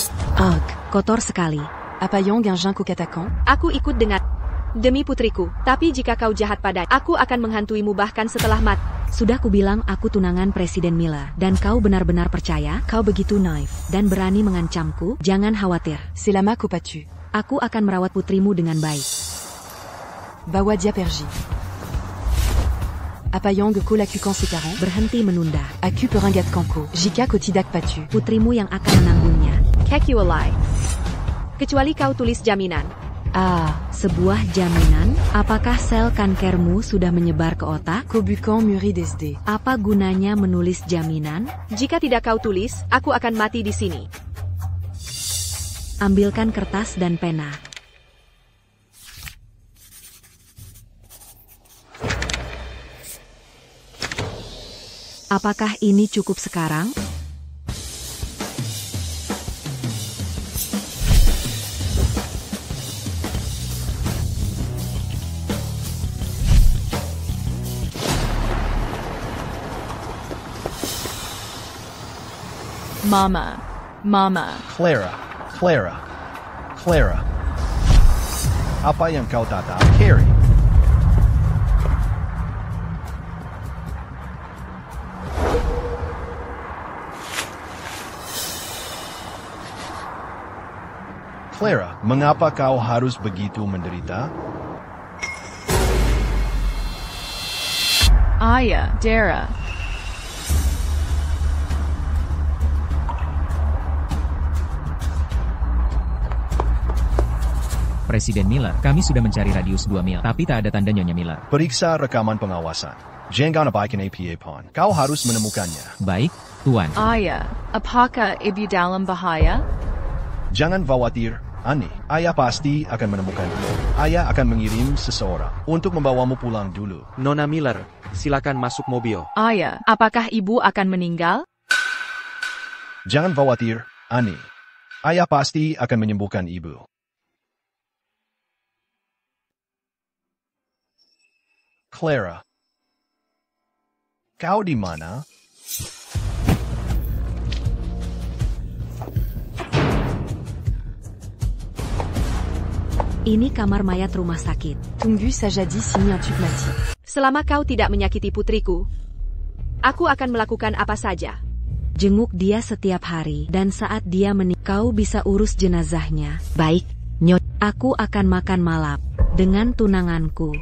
Kotor sekali. Apayong un coup attaquant? Aku ikut dengan demi putriku. Tapi jika kau jahat pada, aku akan menghantuimu bahkan setelah mati. Sudah kubilang aku tunangan Presiden Miller, dan kau benar-benar percaya? Kau begitu naif dan berani mengancamku? Jangan khawatir. C'est la main pas tu. Aku akan merawat putrimu dengan baik. Bawa dia pergi. Apayong ko la quand ses parents? Berhenti menunda. Aku perangat kanko. Jika ko tidak patu. Putrimu yang akan menanggungnya. Kecuali kau tulis jaminan. Sebuah jaminan, apakah sel kankermu sudah menyebar ke otak? Cobucan Muri DSD. Apa gunanya menulis jaminan? Jika tidak kau tulis, aku akan mati di sini. Ambilkan kertas dan pena. Apakah ini cukup sekarang? Mama. Clara. Apa yang kau tak tahu, Carrie? Clara, mengapa kau harus begitu menderita? Ayah, Dara. Presiden Miller, kami sudah mencari radius 2 mil, tapi tak ada tanda Nyonya Miller. Periksa rekaman pengawasan. Jangan abaikan APA Pon. Kau harus menemukannya. Baik, Tuan. Ayah, apakah ibu dalam bahaya? Jangan khawatir, Annie. Ayah pasti akan menemukan ibu. Ayah akan mengirim seseorang untuk membawamu pulang dulu. Nona Miller, silakan masuk mobil. Ayah, apakah ibu akan meninggal? Jangan khawatir, Annie. Ayah pasti akan menyembuhkan ibu. Clara, kau di mana? Ini kamar mayat rumah sakit. Tungus a jadis signé un tube massif. Selama kau tidak menyakiti putriku, aku akan melakukan apa saja. Jenguk dia setiap hari, dan saat dia meninggal, kau bisa urus jenazahnya. Baik, Nyot. Aku akan makan malam dengan tunanganku.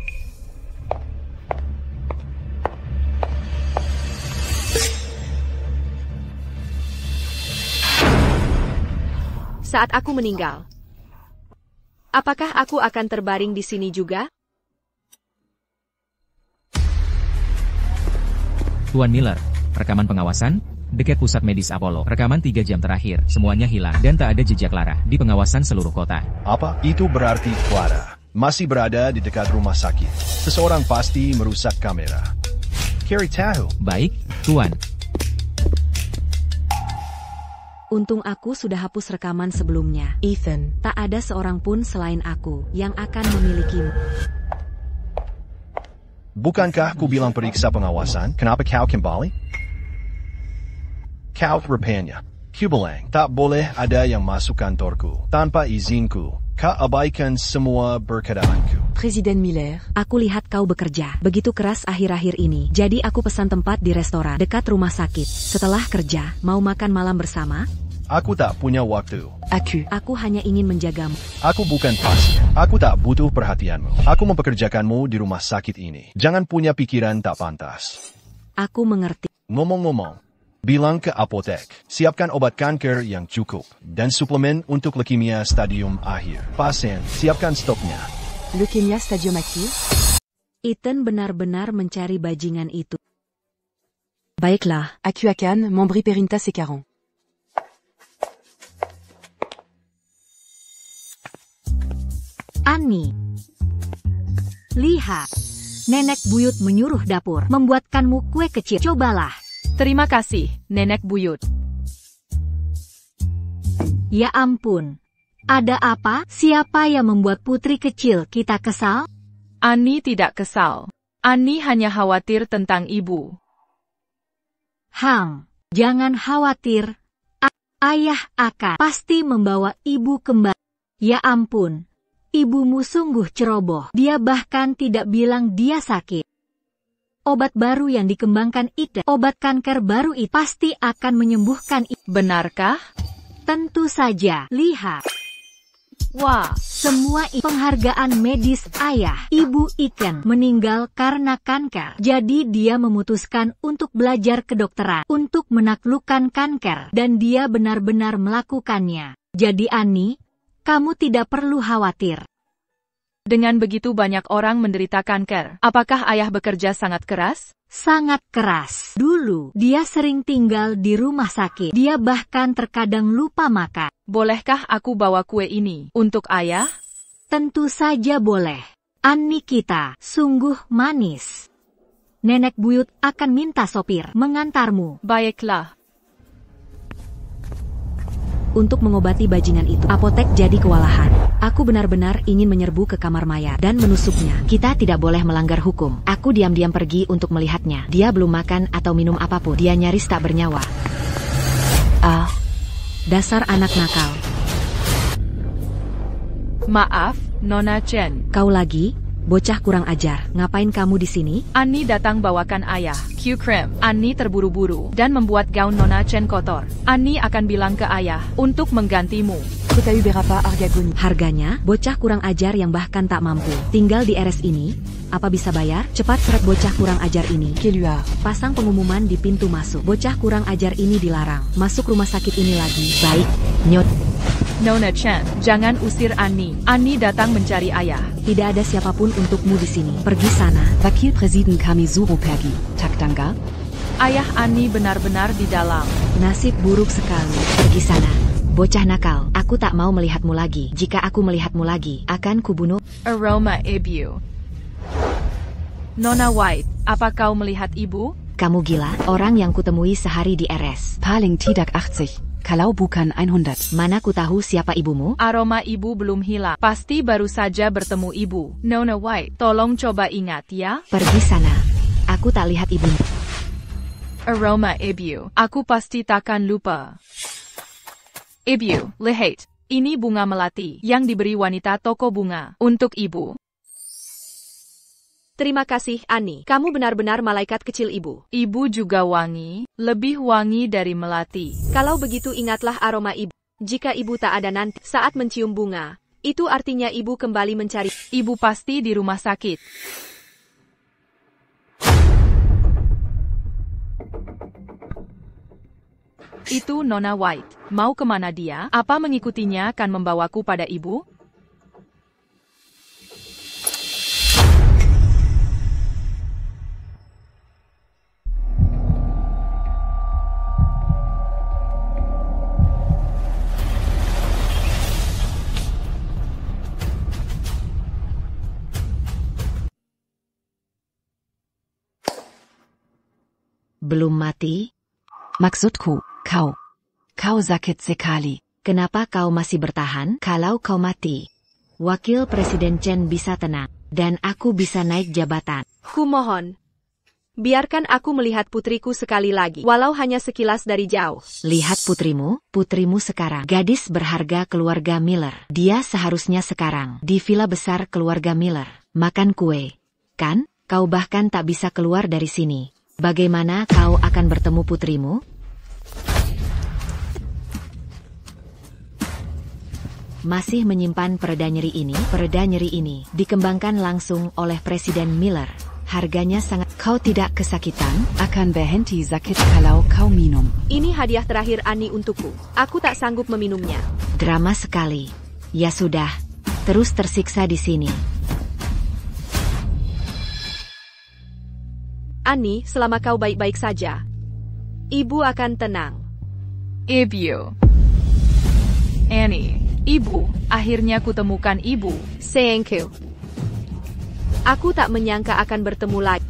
Saat aku meninggal, apakah aku akan terbaring di sini juga? Tuan Miller, rekaman pengawasan, dekat pusat medis Apollo. Rekaman 3 jam terakhir, semuanya hilang, dan tak ada jejak Clara di pengawasan seluruh kota. Apa? Itu berarti Clara masih berada di dekat rumah sakit. Seseorang pasti merusak kamera. Carrie tahu. Baik, Tuan. Untung aku sudah hapus rekaman sebelumnya. Ethan, tak ada seorang pun selain aku yang akan memilikimu. Bukankah ku bilang periksa pengawasan? Kenapa kau kembali? Kau rupanya. Kubilang, tak boleh ada yang masuk kantorku tanpa izinku. Kau abaikan semua berkataanku. Presiden Miller. Aku lihat kau bekerja begitu keras akhir-akhir ini. Jadi aku pesan tempat di restoran dekat rumah sakit. Setelah kerja, mau makan malam bersama? Aku tak punya waktu. Aku hanya ingin menjagamu. Aku bukan pasien. Aku tak butuh perhatianmu. Aku mempekerjakanmu di rumah sakit ini. Jangan punya pikiran tak pantas. Aku mengerti. Ngomong-ngomong, bilang ke apotek, siapkan obat kanker yang cukup, dan suplemen untuk leukemia stadium akhir. Pasien, siapkan stoknya. Leukemia stadium actif. Ethan benar-benar mencari bajingan itu. Baiklah. Acuacan, Membri Perinta C40. Annie. Lihat. Nenek buyut menyuruh dapur membuatkanmu kue kecil. Cobalah. Terima kasih, Nenek buyut. Ya ampun. Ada apa? Siapa yang membuat putri kecil kita kesal? Annie tidak kesal. Annie hanya khawatir tentang ibu. Jangan khawatir. Ayah akan pasti membawa ibu kembali. Ya ampun. Ibumu sungguh ceroboh. Dia bahkan tidak bilang dia sakit. Obat baru yang dikembangkan itu, obat kanker baru itu pasti akan menyembuhkan ibu. Benarkah? Tentu saja. Lihat. Wah, semua penghargaan medis ayah, ibu Iken meninggal karena kanker. Jadi dia memutuskan untuk belajar kedokteran, untuk menaklukkan kanker. Dan dia benar-benar melakukannya. Jadi Annie, kamu tidak perlu khawatir. Dengan begitu banyak orang menderita kanker. Apakah ayah bekerja sangat keras? Sangat keras. Dulu, dia sering tinggal di rumah sakit. Dia bahkan terkadang lupa makan. Bolehkah aku bawa kue ini untuk ayah? Tentu saja boleh. Annie kita sungguh manis. Nenek buyut akan minta sopir mengantarmu. Baiklah. Untuk mengobati bajingan itu, apotek jadi kewalahan. Aku benar-benar ingin menyerbu ke kamar mayat dan menusuknya. Kita tidak boleh melanggar hukum. Aku diam-diam pergi untuk melihatnya. Dia belum makan atau minum apapun. Dia nyaris tak bernyawa. Dasar anak nakal. Maaf, Nona Chen. Kau lagi? Bocah kurang ajar. Ngapain kamu di sini? Annie datang bawakan ayah. Q-Cream. Annie terburu-buru dan membuat gaun Nona Chen kotor. Annie akan bilang ke ayah untuk menggantimu. Harganya, bocah kurang ajar yang bahkan tak mampu. Tinggal di RS ini. Apa bisa bayar? Cepat seret bocah kurang ajar ini. Pasang pengumuman di pintu masuk. Bocah kurang ajar ini dilarang. Masuk rumah sakit ini lagi. Baik, nyot. Nona Chen, jangan usir Annie. Annie datang mencari ayah. Tidak ada siapapun untukmu di sini. Pergi sana. Wakil Presiden kami suruh pergi. Tak tangga? Ayah Annie benar-benar di dalam. Nasib buruk sekali. Pergi sana. Bocah nakal, aku tak mau melihatmu lagi. Jika aku melihatmu lagi, akan kubunuh. Aroma Ibu. Nona White, apa kau melihat ibu? Kamu gila? Orang yang kutemui sehari di RS. Paling tidak 80. Kalau bukan 100. Mana ku tahu siapa ibumu? Aroma ibu belum hilang. Pasti baru saja bertemu ibu. Nona White, tolong coba ingat ya. Pergi sana. Aku tak lihat ibumu. Aroma Ibu, aku pasti takkan lupa. Ibu, lihat. Ini bunga melati yang diberi wanita toko bunga untuk ibu. Terima kasih, Annie. Kamu benar-benar malaikat kecil ibu. Ibu juga wangi, lebih wangi dari melati. Kalau begitu ingatlah aroma ibu. Jika ibu tak ada nanti saat mencium bunga, itu artinya ibu kembali mencari. Ibu pasti di rumah sakit. Itu Nona White. Mau kemana dia? Apa mengikutinya akan membawaku pada ibu? Belum mati? Maksudku, kau sakit sekali. Kenapa kau masih bertahan? Kalau kau mati, Wakil Presiden Chen bisa tenang, dan aku bisa naik jabatan. Kumohon, biarkan aku melihat putriku sekali lagi, walau hanya sekilas dari jauh. Lihat putrimu sekarang. Gadis berharga keluarga Miller. Dia seharusnya sekarang di villa besar keluarga Miller. Makan kue, kan? Kau bahkan tak bisa keluar dari sini. Bagaimana kau akan bertemu putrimu? Masih menyimpan pereda nyeri ini. Pereda nyeri ini dikembangkan langsung oleh Presiden Miller. Harganya sangat. Kau tidak kesakitan? Akan berhenti sakit kalau kau minum. Ini hadiah terakhir Annie untukku. Aku tak sanggup meminumnya. Drama sekali. Ya sudah, terus tersiksa di sini. Annie, selama kau baik-baik saja, ibu akan tenang. Ibu. Annie, ibu, akhirnya kutemukan ibu. Thank you. Aku tak menyangka akan bertemu lagi.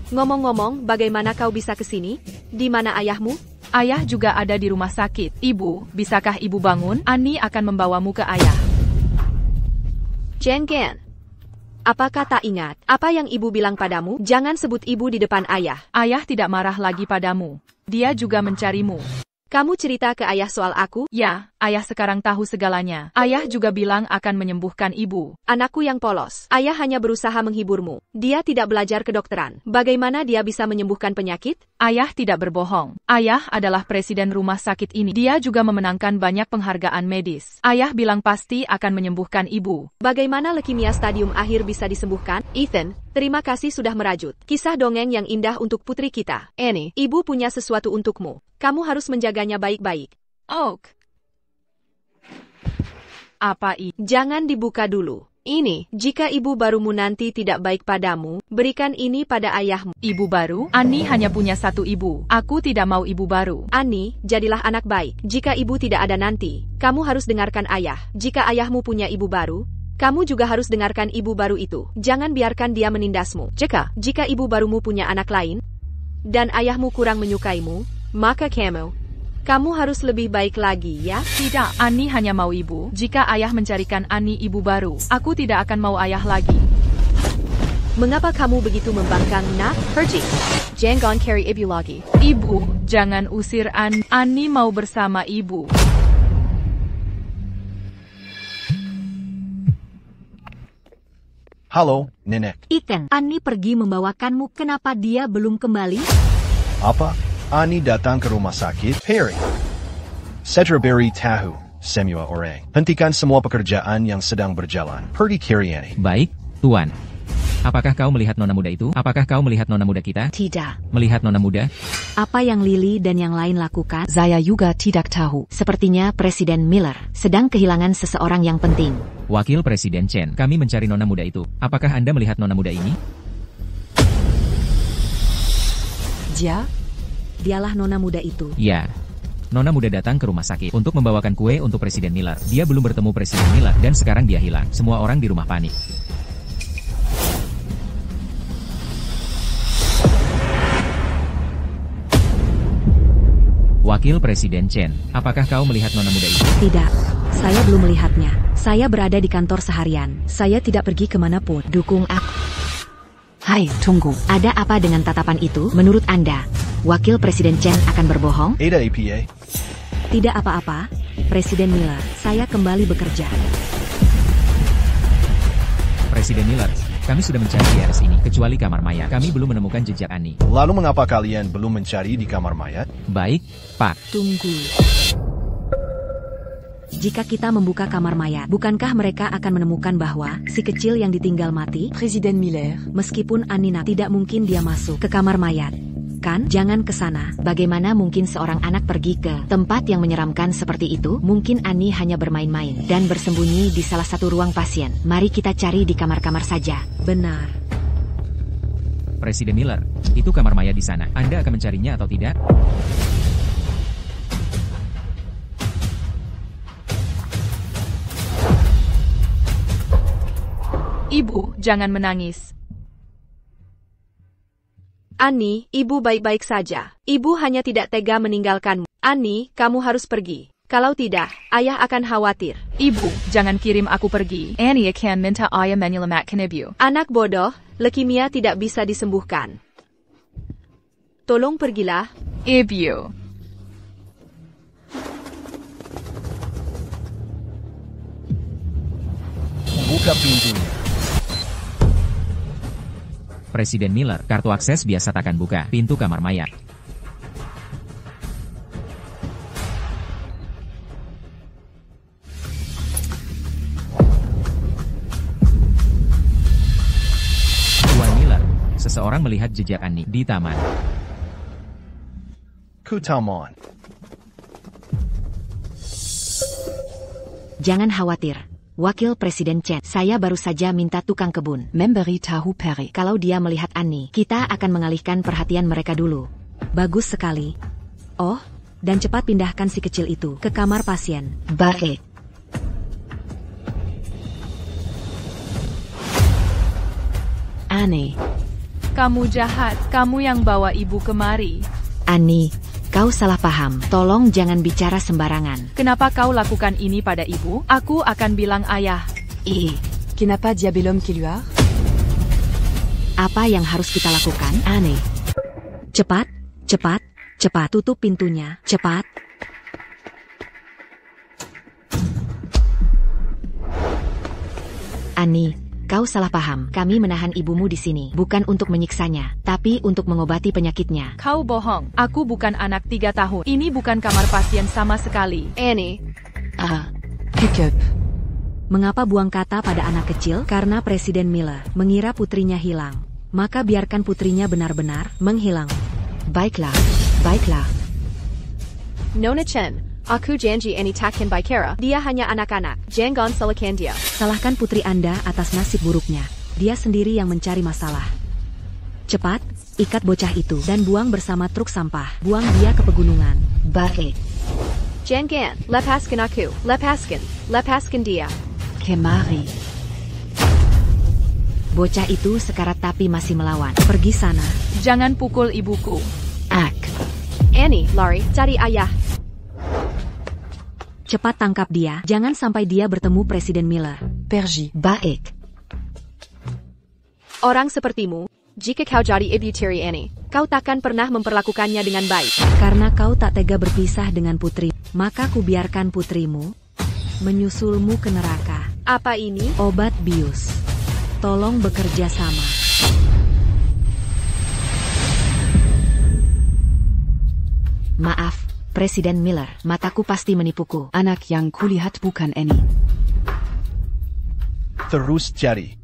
Ngomong-ngomong, bagaimana kau bisa ke sini? Di mana ayahmu? Ayah juga ada di rumah sakit. Ibu, bisakah ibu bangun? Annie akan membawamu ke ayah. Jenggen. Apakah tak ingat apa yang ibu bilang padamu? Jangan sebut ibu di depan ayah. Ayah tidak marah lagi padamu. Dia juga mencarimu. Kamu cerita ke ayah soal aku? Ya, ayah sekarang tahu segalanya. Ayah juga bilang akan menyembuhkan ibu. Anakku yang polos. Ayah hanya berusaha menghiburmu. Dia tidak belajar kedokteran. Bagaimana dia bisa menyembuhkan penyakit? Ayah tidak berbohong. Ayah adalah presiden rumah sakit ini. Dia juga memenangkan banyak penghargaan medis. Ayah bilang pasti akan menyembuhkan ibu. Bagaimana leukemia stadium akhir bisa disembuhkan? Ethan, terima kasih sudah merajut. Kisah dongeng yang indah untuk putri kita. Annie, ibu punya sesuatu untukmu. Kamu harus menjaganya baik-baik. Oak. Apa ini? Jangan dibuka dulu. Ini, jika ibu barumu nanti tidak baik padamu, berikan ini pada ayahmu. Ibu baru? Ani hanya punya satu ibu. Aku tidak mau ibu baru. Ani, jadilah anak baik. Jika ibu tidak ada nanti, kamu harus dengarkan ayah. Jika ayahmu punya ibu baru, kamu juga harus dengarkan ibu baru itu. Jangan biarkan dia menindasmu. Jika ibu barumu punya anak lain, dan ayahmu kurang menyukaimu, maka kamu harus lebih baik lagi, ya? Tidak, Ani hanya mau ibu. Jika ayah mencarikan Ani ibu baru, aku tidak akan mau ayah lagi. Mengapa kamu begitu membangkang, nak? Pergi. Jangan carry ibu lagi. Ibu, jangan usir Ani. Ani mau bersama ibu. Halo, Nenek. Ethan, Ani pergi membawakanmu. Kenapa dia belum kembali? Apa? Ani datang ke rumah sakit. Harry. Sedraberi tahu, semua orang. Hentikan semua pekerjaan yang sedang berjalan. Pergi cari Ani. Baik, Tuan. Apakah kau melihat nona muda itu? Apakah kau melihat nona muda kita? Tidak. Melihat nona muda? Apa yang Lily dan yang lain lakukan? Saya juga tidak tahu. Sepertinya Presiden Miller sedang kehilangan seseorang yang penting. Wakil Presiden Chen, kami mencari nona muda itu. Apakah Anda melihat nona muda ini? Dialah nona muda itu. Ya. Nona muda datang ke rumah sakit untuk membawakan kue untuk Presiden Miller. Dia belum bertemu Presiden Miller dan sekarang dia hilang. Semua orang di rumah panik. Wakil Presiden Chen, apakah kau melihat nona muda itu? Tidak, saya belum melihatnya. Saya berada di kantor seharian. Saya tidak pergi kemanapun. Dukung aku. Hai, tunggu. Ada apa dengan tatapan itu? Menurut Anda, Wakil Presiden Chen akan berbohong? Ada APA. Tidak apa-apa, Presiden Miller. Saya kembali bekerja. Presiden Miller, kami sudah mencari di atas ini, kecuali kamar mayat. Kami belum menemukan jejak Ani. Lalu mengapa kalian belum mencari di kamar mayat? Baik, Pak. Tunggu. Jika kita membuka kamar mayat, bukankah mereka akan menemukan bahwa si kecil yang ditinggal mati? Presiden Miller. Meskipun Anina tidak mungkin dia masuk ke kamar mayat. Kan? Jangan ke sana. Bagaimana mungkin seorang anak pergi ke tempat yang menyeramkan seperti itu? Mungkin Ani hanya bermain-main dan bersembunyi di salah satu ruang pasien. Mari kita cari di kamar-kamar saja. Benar. Presiden Miller, itu kamar mayat di sana. Anda akan mencarinya atau tidak? Ibu, jangan menangis. Ani, ibu baik-baik saja. Ibu hanya tidak tega meninggalkanmu. Ani, kamu harus pergi. Kalau tidak, ayah akan khawatir. Ibu, jangan kirim aku pergi. Annie akan minta ayah menyelamatkan ibu. Anak bodoh, leukemia tidak bisa disembuhkan. Tolong pergilah. Ibu. Buka pintunya. Presiden Miller, kartu akses biasa takkan buka pintu kamar mayat. Tuan Miller, seseorang melihat jejak Ani di taman. Kutamon. Jangan khawatir. Wakil Presiden Chen, saya baru saja minta tukang kebun Memberi tahu Perry. Kalau dia melihat Ani, kita akan mengalihkan perhatian mereka dulu. Bagus sekali. Oh, dan cepat pindahkan si kecil itu ke kamar pasien. Baik. Ani. Kamu jahat, kamu yang bawa ibu kemari. Ani, kau salah paham. Tolong jangan bicara sembarangan. Kenapa kau lakukan ini pada ibu? Aku akan bilang ayah. Kenapa dia belum keluar? Apa yang harus kita lakukan? Ani. Cepat, cepat, cepat. Tutup pintunya. Cepat. Ani, kau salah paham. Kami menahan ibumu di sini bukan untuk menyiksanya, tapi untuk mengobati penyakitnya. Kau bohong. Aku bukan anak 3 tahun. Ini bukan kamar pasien sama sekali. Annie. Pick up. Mengapa buang kata pada anak kecil? Karena Presiden Miller mengira putrinya hilang. Maka biarkan putrinya benar-benar menghilang. Baiklah, baiklah. Nona Chen, Aku janji Annie takkan bicara, dia hanya anak-anak, jangan salahkan dia. Salahkan putri Anda atas nasib buruknya. Dia sendiri yang mencari masalah. Cepat, ikat bocah itu dan buang bersama truk sampah. Buang dia ke pegunungan. Baik. Jangan, lepaskan aku, lepaskan dia. Kemari. Bocah itu sekarat tapi masih melawan. Pergi sana. Jangan pukul ibuku. Annie, lari, cari ayah. Cepat tangkap dia. Jangan sampai dia bertemu Presiden Miller. Pergi. Baik. Orang sepertimu, jika kau jadi ibu tiri Annie, kau takkan pernah memperlakukannya dengan baik. Karena kau tak tega berpisah dengan putri, maka ku biarkan putrimu menyusulmu ke neraka. Apa ini? Obat bius. Tolong bekerja sama. Maaf, Presiden Miller, mataku pasti menipuku. Anak yang kulihat bukan Annie. Terus cari.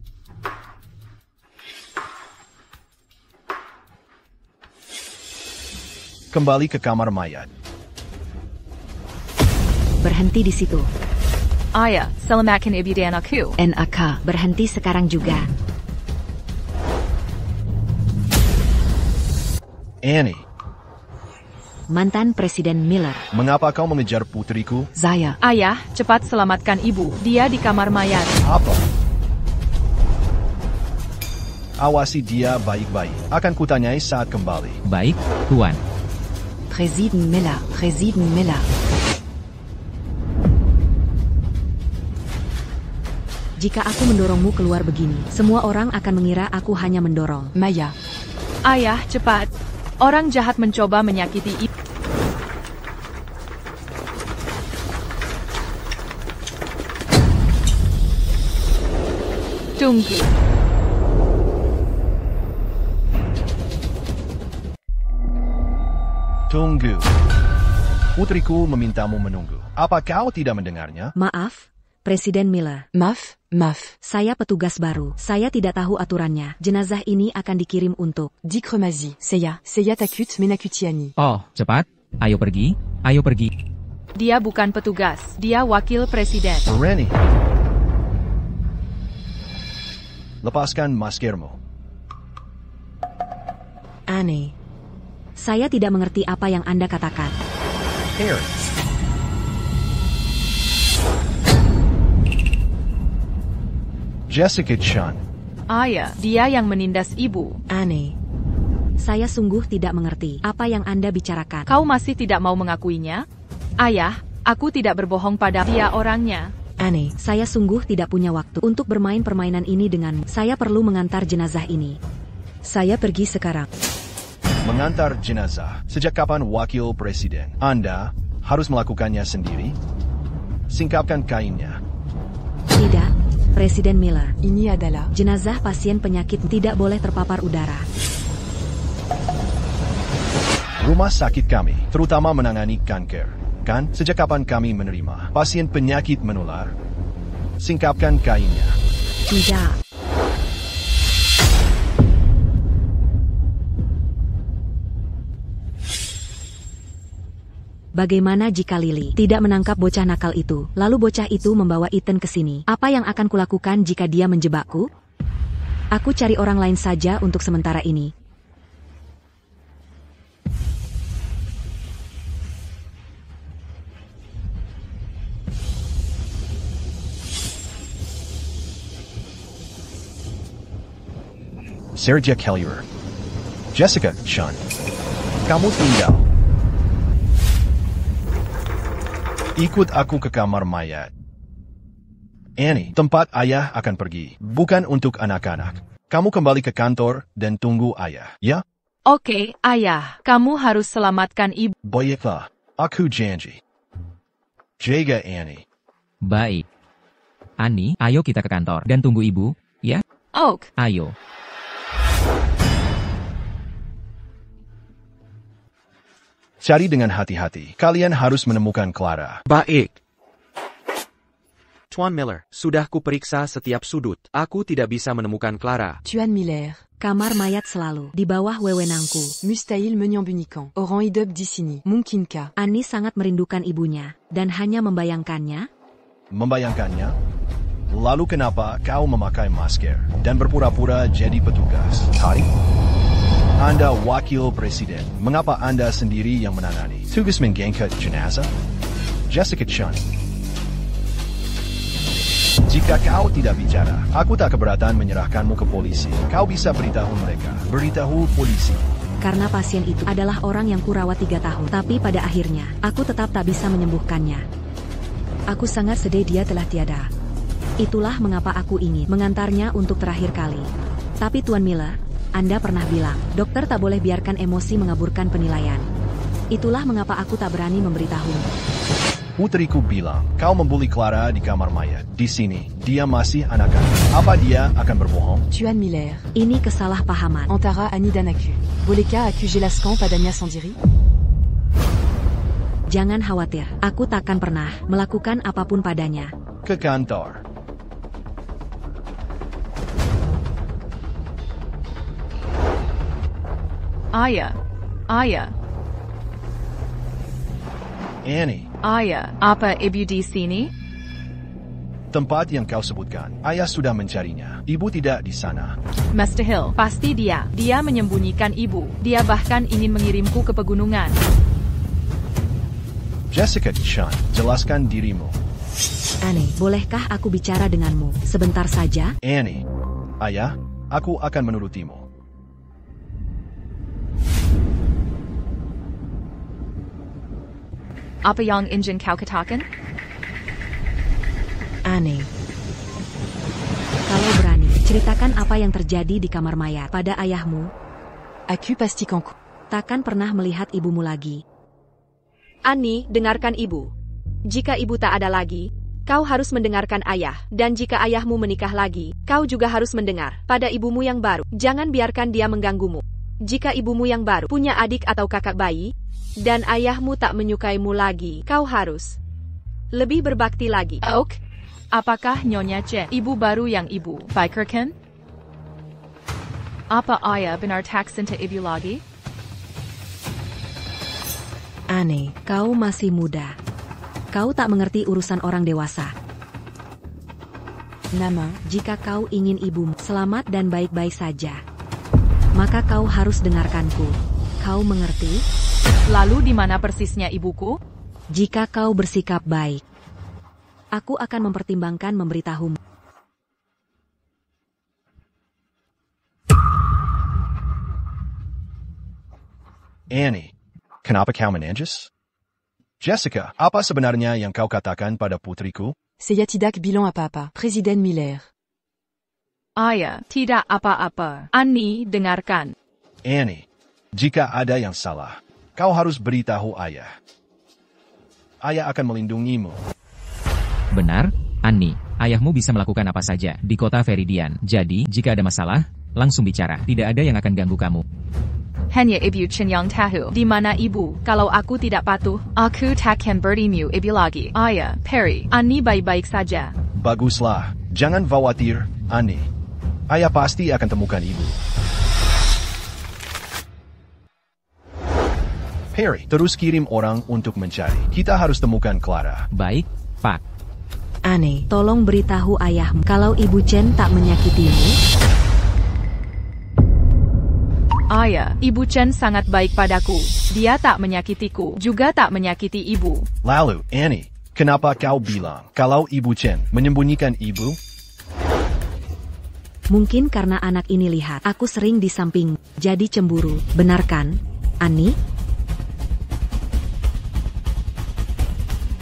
Kembali ke kamar mayat. Berhenti di situ. Ayah, selamatkan ibu dan aku. NAK. Berhenti sekarang juga. Annie, Mantan Presiden Miller. mengapa kau mengejar putriku? Saya. Ayah, cepat selamatkan ibu. Dia di kamar mayat. Apa? Awasi dia baik-baik. Akan kutanyai saat kembali. Baik, Tuan. Presiden Miller. Presiden Miller. Jika aku mendorongmu keluar begini, semua orang akan mengira aku hanya mendorong. Maya. Ayah, cepat. Orang jahat mencoba menyakiti ibu. Tunggu. Tunggu. Putriku memintamu menunggu. Apa kau tidak mendengarnya? Maaf, Presiden Miller. Maaf. Saya petugas baru. Saya tidak tahu aturannya. Jenazah ini akan dikirim untuk Dikromasi. Saya takut menakutiani. Oh, cepat. Ayo pergi. Ayo pergi. Dia bukan petugas. Dia wakil presiden. Rennie. Lepaskan maskermu. Annie. Saya tidak mengerti apa yang Anda katakan. Harry. Jessica Chan. Ayah, dia yang menindas ibu. Annie. Saya sungguh tidak mengerti apa yang Anda bicarakan. Kau masih tidak mau mengakuinya? Ayah, aku tidak berbohong pada dia orangnya. Annie, saya sungguh tidak punya waktu untuk bermain permainan ini denganmu. Saya perlu mengantar jenazah ini. Saya pergi sekarang. Mengantar jenazah. Sejak kapan wakil presiden? Anda harus melakukannya sendiri? Singkapkan kainnya. Tidak, Presiden Miller. Ini adalah jenazah pasien penyakit tidak boleh terpapar udara. Rumah sakit kami, terutama menangani kanker. Kan, sejak kapan kami menerima pasien penyakit menular? Singkapkan kainnya. Tidak. Bagaimana jika Lily tidak menangkap bocah nakal itu, lalu bocah itu membawa Ethan ke sini? Apa yang akan kulakukan jika dia menjebakku? Aku cari orang lain saja untuk sementara ini. Sergio Kellier. Jessica Chan. Kamu tinggal. Ikut aku ke kamar mayat. Annie, tempat ayah akan pergi. Bukan untuk anak-anak. Kamu kembali ke kantor dan tunggu ayah, ya? Oke, ayah. Kamu harus selamatkan ibu. Baiklah, aku janji. Jaga Annie. Baik. Annie, ayo kita ke kantor dan tunggu ibu, ya? Ok. Ayo. Cari dengan hati-hati. Kalian harus menemukan Clara. Baik. Tuan Miller, sudah kuperiksa setiap sudut. Aku tidak bisa menemukan Clara. Tuan Miller. Kamar mayat selalu di bawah wewenangku. Mustahil menyembunyikan orang hidup di sini. Mungkinkah? Annie sangat merindukan ibunya, dan hanya membayangkannya. Membayangkannya? Lalu kenapa kau memakai masker dan berpura-pura jadi petugas? Hari? Anda wakil presiden. Mengapa Anda sendiri yang menangani tugas mengangkat jenazah? Jessica Chun. Jika kau tidak bicara, aku tak keberatan menyerahkanmu ke polisi. Kau bisa beritahu mereka. Beritahu polisi. Karena pasien itu adalah orang yang kurawat 3 tahun. Tapi pada akhirnya, aku tetap tak bisa menyembuhkannya. Aku sangat sedih dia telah tiada. Itulah mengapa aku ingin mengantarnya untuk terakhir kali. Tapi Tuan Miller, Anda pernah bilang, dokter tak boleh biarkan emosi mengaburkan penilaian. Itulah mengapa aku tak berani memberitahumu. Putriku bilang, kau membuli Clara di kamar mayat. Di sini, dia masih anak-anak. Apa dia akan berbohong? Tuan Miller. Ini kesalahpahaman. Antara Annie dan aku. Bolehkah aku jelaskan padanya sendiri? Jangan khawatir, aku takkan pernah melakukan apapun padanya. Ke kantor. Ayah. Ayah. Annie. Ayah, apa ibu di sini? Tempat yang kau sebutkan, ayah sudah mencarinya. Ibu tidak di sana. Mr. Hill, pasti dia. Dia menyembunyikan ibu. Dia bahkan ingin mengirimku ke pegunungan. Jessica Chun, jelaskan dirimu. Annie, bolehkah aku bicara denganmu sebentar saja? Annie, ayah, aku akan menurutimu. Apa yang ingin kau katakan? Annie. Kalau berani, ceritakan apa yang terjadi di kamar mayat pada ayahmu. Aku pastikan ku takkan pernah melihat ibumu lagi. Annie, dengarkan ibu. Jika ibu tak ada lagi, kau harus mendengarkan ayah. Dan jika ayahmu menikah lagi, kau juga harus mendengar pada ibumu yang baru. Jangan biarkan dia mengganggumu. Jika ibumu yang baru punya adik atau kakak bayi, dan ayahmu tak menyukaimu lagi, kau harus lebih berbakti lagi. Oak, apakah Nyonya Chen, ibu baru yang ibu pikirkan? Apa ayah benar tak cinta ibu lagi? Annie, kau masih muda. Kau tak mengerti urusan orang dewasa. Nama, jika kau ingin ibumu selamat dan baik-baik saja, maka kau harus dengarkanku. Kau mengerti? Lalu di mana persisnya ibuku? Jika kau bersikap baik, aku akan mempertimbangkan memberitahumu. Annie, kenapa kau menangis? Jessica, apa sebenarnya yang kau katakan pada putriku? Saya tidak bilang apa-apa, Presiden Miller. Ayah, tidak apa-apa. Annie, dengarkan. Annie, jika ada yang salah, kau harus beritahu ayah. Ayah akan melindungimu. Benar, Annie. Ayahmu bisa melakukan apa saja di kota Viridian. Jadi, jika ada masalah, langsung bicara. Tidak ada yang akan ganggu kamu. Hanya ibu Chen yang tahu. Di mana ibu? Kalau aku tidak patuh, aku takkan bertemu ibu lagi. Ayah, Perry, Annie baik-baik saja. Baguslah. Jangan khawatir, Annie. Ayah pasti akan temukan ibu. Perry, terus kirim orang untuk mencari. Kita harus temukan Clara. Baik, Pak. Annie, tolong beritahu ayahmu kalau Ibu Chen tak menyakitimu. Ayah, Ibu Chen sangat baik padaku. Dia tak menyakitiku, juga tak menyakiti ibu. Lalu, Annie, kenapa kau bilang kalau Ibu Chen menyembunyikan ibu? Mungkin karena anak ini lihat aku sering di sampingmu, jadi cemburu. Benar kan, Annie?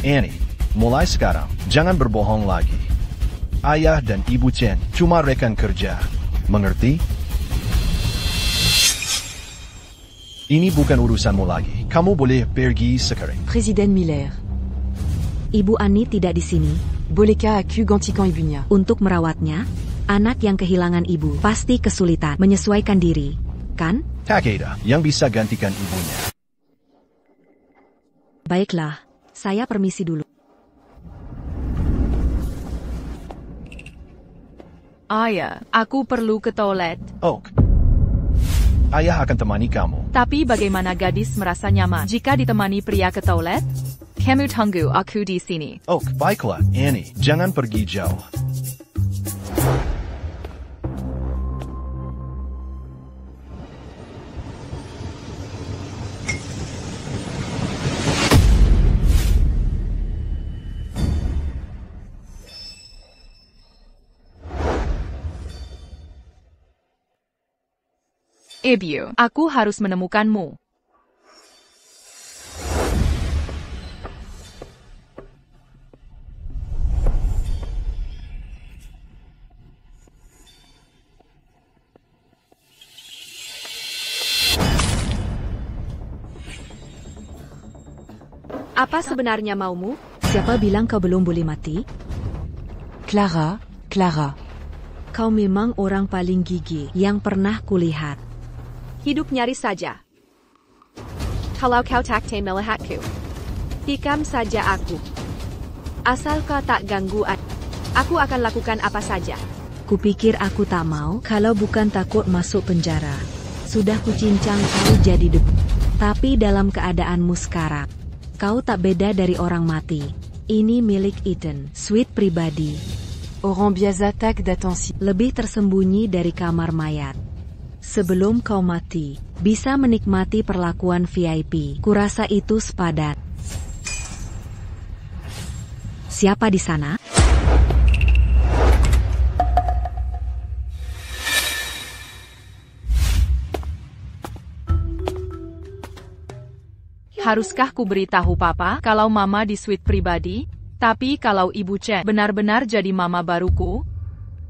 Annie, mulai sekarang, jangan berbohong lagi. Ayah dan Ibu Chen cuma rekan kerja. Mengerti? Ini bukan urusanmu lagi. Kamu boleh pergi sekarang. Presiden Miller. Ibu Annie tidak di sini. Bolehkah aku gantikan ibunya? Untuk merawatnya, anak yang kehilangan ibu pasti kesulitan menyesuaikan diri, kan? Takeda yang bisa gantikan ibunya. Baiklah, saya permisi dulu. Ayah, aku perlu ke toilet. Oak. Ayah akan temani kamu. Tapi bagaimana gadis merasa nyaman jika ditemani pria ke toilet? Kamu tunggu aku di sini. Oak, baiklah, Annie. Jangan pergi jauh. Ibu, aku harus menemukanmu. Apa sebenarnya maumu? Siapa bilang kau belum boleh mati? Clara, Clara. Kau memang orang paling gigih yang pernah kulihat. Hidup nyaris saja. Kalau kau tak melihatku, tikam saja aku. Asal kau tak ganggu aku akan lakukan apa saja. Kupikir aku tak mau kalau bukan takut masuk penjara. Sudah kucincang kau jadi debu. Tapi dalam keadaanmu sekarang, kau tak beda dari orang mati. Ini milik Ethan, suite pribadi. Auront biasa tak d'attention. Lebih tersembunyi dari kamar mayat. Sebelum kau mati, bisa menikmati perlakuan VIP. Kurasa itu sepadan. Siapa di sana? Haruskah ku beritahu papa kalau mama di suite pribadi? Tapi kalau Ibu Chen benar-benar jadi mama baruku?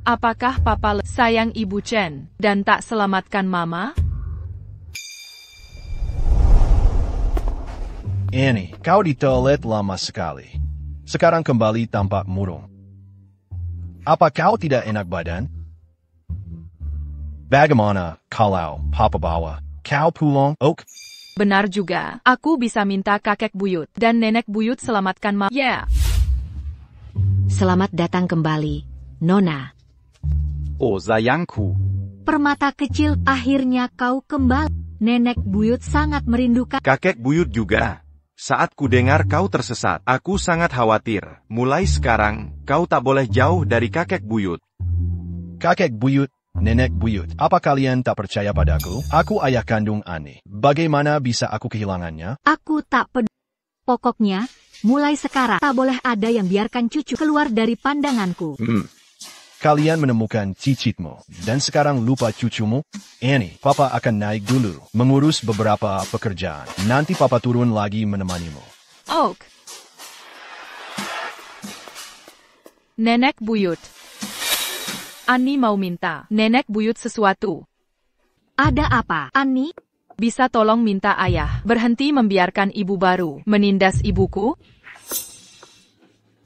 Apakah papa sayang Ibu Chen dan tak selamatkan mama? Annie, kau di toilet lama sekali. Sekarang kembali tampak murung. Apa kau tidak enak badan? Bagaimana kalau papa bawa kau pulang? Oak? Benar juga, aku bisa minta kakek buyut dan nenek buyut selamatkan mama. Yeah. Selamat datang kembali, Nona. Oh sayangku. Permata kecil, akhirnya kau kembali. Nenek buyut sangat merindukan. Kakek buyut juga. Saat ku dengar kau tersesat, aku sangat khawatir. Mulai sekarang, kau tak boleh jauh dari kakek buyut. Kakek buyut, nenek buyut, apa kalian tak percaya padaku? Aku ayah kandung Annie. Bagaimana bisa aku kehilangannya? Aku tak peduli. Pokoknya, mulai sekarang tak boleh ada yang biarkan cucu keluar dari pandanganku. Kalian menemukan cicitmu, dan sekarang lupa cucumu? Annie, papa akan naik dulu, mengurus beberapa pekerjaan. Nanti papa turun lagi menemanimu. Oak. Nenek buyut. Annie mau minta nenek buyut sesuatu. Ada apa, Annie? Bisa tolong minta ayah berhenti membiarkan ibu baru menindas ibuku?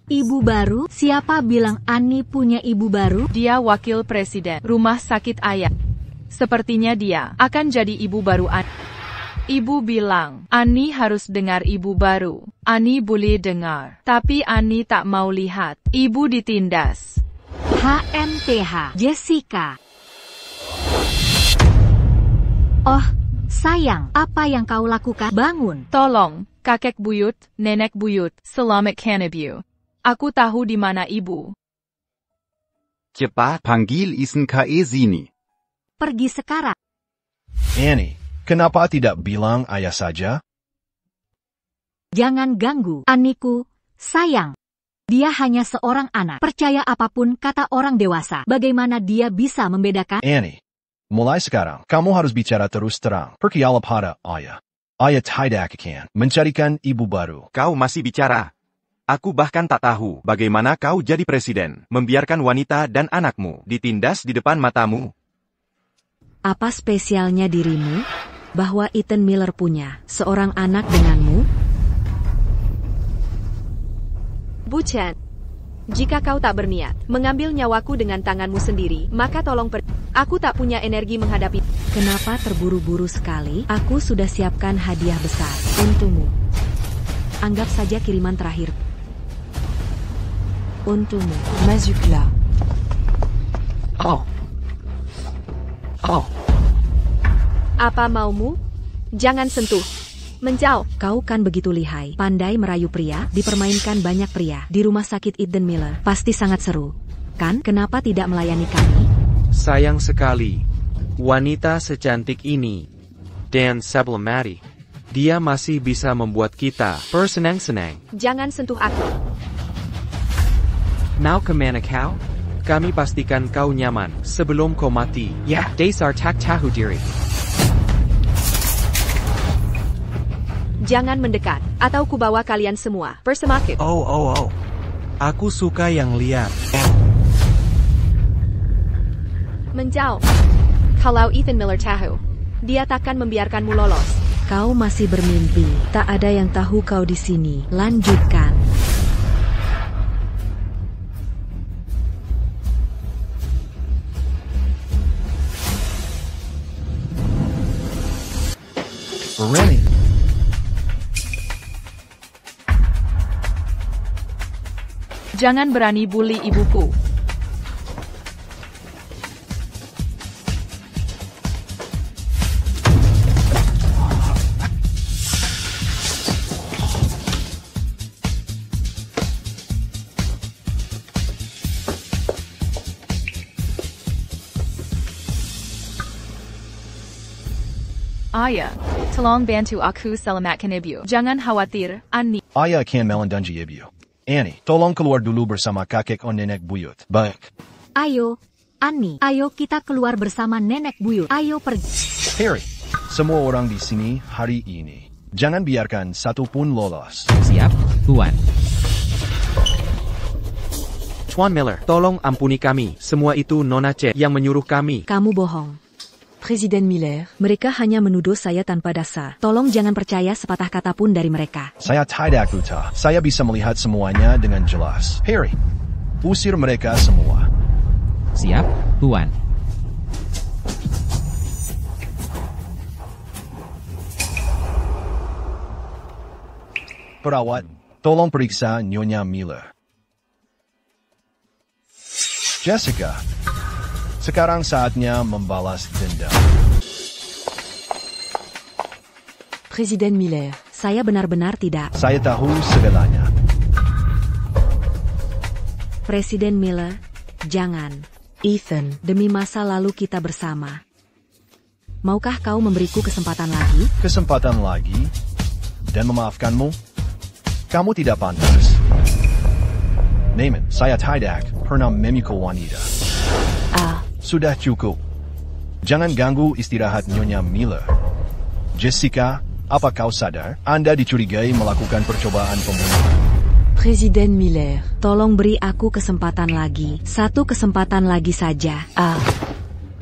Ibu baru? Siapa bilang Annie punya ibu baru? Dia wakil presiden rumah sakit ayah. Sepertinya dia akan jadi ibu baru Annie. Ibu bilang, Annie harus dengar ibu baru. Annie boleh dengar, tapi Annie tak mau lihat ibu ditindas. HMTH, Jessica. Oh, sayang, apa yang kau lakukan? Bangun. Tolong, kakek buyut, nenek buyut, selamatkan ibu. Aku tahu di mana ibu. Cepat panggil isen KE sini. Pergi sekarang. Annie, kenapa tidak bilang ayah saja? Jangan ganggu Anniku, sayang. Dia hanya seorang anak. Percaya apapun kata orang dewasa. Bagaimana dia bisa membedakan? Annie, mulai sekarang, kamu harus bicara terus terang. Percayalah pada ayah. Ayah tidak akan mencarikan ibu baru. Kau masih bicara. Aku bahkan tak tahu bagaimana kau jadi presiden, membiarkan wanita dan anakmu ditindas di depan matamu. Apa spesialnya dirimu, bahwa Ethan Miller punya seorang anak denganmu? Bu Chen, jika kau tak berniat mengambil nyawaku dengan tanganmu sendiri, maka tolong pergi. Aku tak punya energi menghadapi. Kenapa terburu-buru sekali? Aku sudah siapkan hadiah besar untukmu. Anggap saja kiriman terakhir. Untukmu. Mazukla. Apa maumu? Jangan sentuh. Menjauh. Kau kan begitu lihai, pandai merayu pria, dipermainkan banyak pria. Di rumah sakit Eden Miller, pasti sangat seru. Kan, kenapa tidak melayani kami? Sayang sekali. Wanita secantik ini. Dan sebelum mati, dia masih bisa membuat kita bersenang-senang. Jangan sentuh aku. Mau kemana kau? Kami pastikan kau nyaman sebelum kau mati. Ya, dasar tak tahu diri. Jangan mendekat, atau kubawa kalian semua. Bersemakit. Oh. Aku suka yang liar. Menjauh. Kalau Ethan Miller tahu, dia takkan membiarkanmu lolos. Kau masih bermimpi. Tak ada yang tahu kau di sini. Lanjutkan. Remy. Jangan berani bully ibuku. Ayah, tolong bantu aku selamatkan ibu. Jangan khawatir, Annie. Ayah akan melindungi ibu. Annie, tolong keluar dulu bersama kakek o nenek buyut. Baik. Ayo, Annie, ayo kita keluar bersama nenek buyut. Ayo pergi. Harry, semua orang di sini hari ini. Jangan biarkan satu pun lolos. Siap, Tuan. Tuan Miller, tolong ampuni kami. Semua itu Nona C yang menyuruh kami. Kamu bohong. Presiden Miller. Mereka hanya menuduh saya tanpa dasar. Tolong jangan percaya sepatah kata pun dari mereka. Saya tidak buta. Saya bisa melihat semuanya dengan jelas. Harry, usir mereka semua. Siap, Tuan. Perawat, tolong periksa Nyonya Miller. Jessica, sekarang saatnya membalas dendam. Presiden Miller. Saya benar-benar tidak. Saya tahu segalanya. Presiden Miller, jangan. Ethan. Demi masa lalu kita bersama. Maukah kau memberiku kesempatan lagi? Kesempatan lagi? Dan memaafkanmu? Kamu tidak pantas. Naaman, saya tidak pernah memukul wanita. Sudah cukup. Jangan ganggu istirahat Nyonya Miller. Jessica, apa kau sadar? Anda dicurigai melakukan percobaan pembunuhan. Presiden Miller. Tolong beri aku kesempatan lagi. Satu kesempatan lagi saja.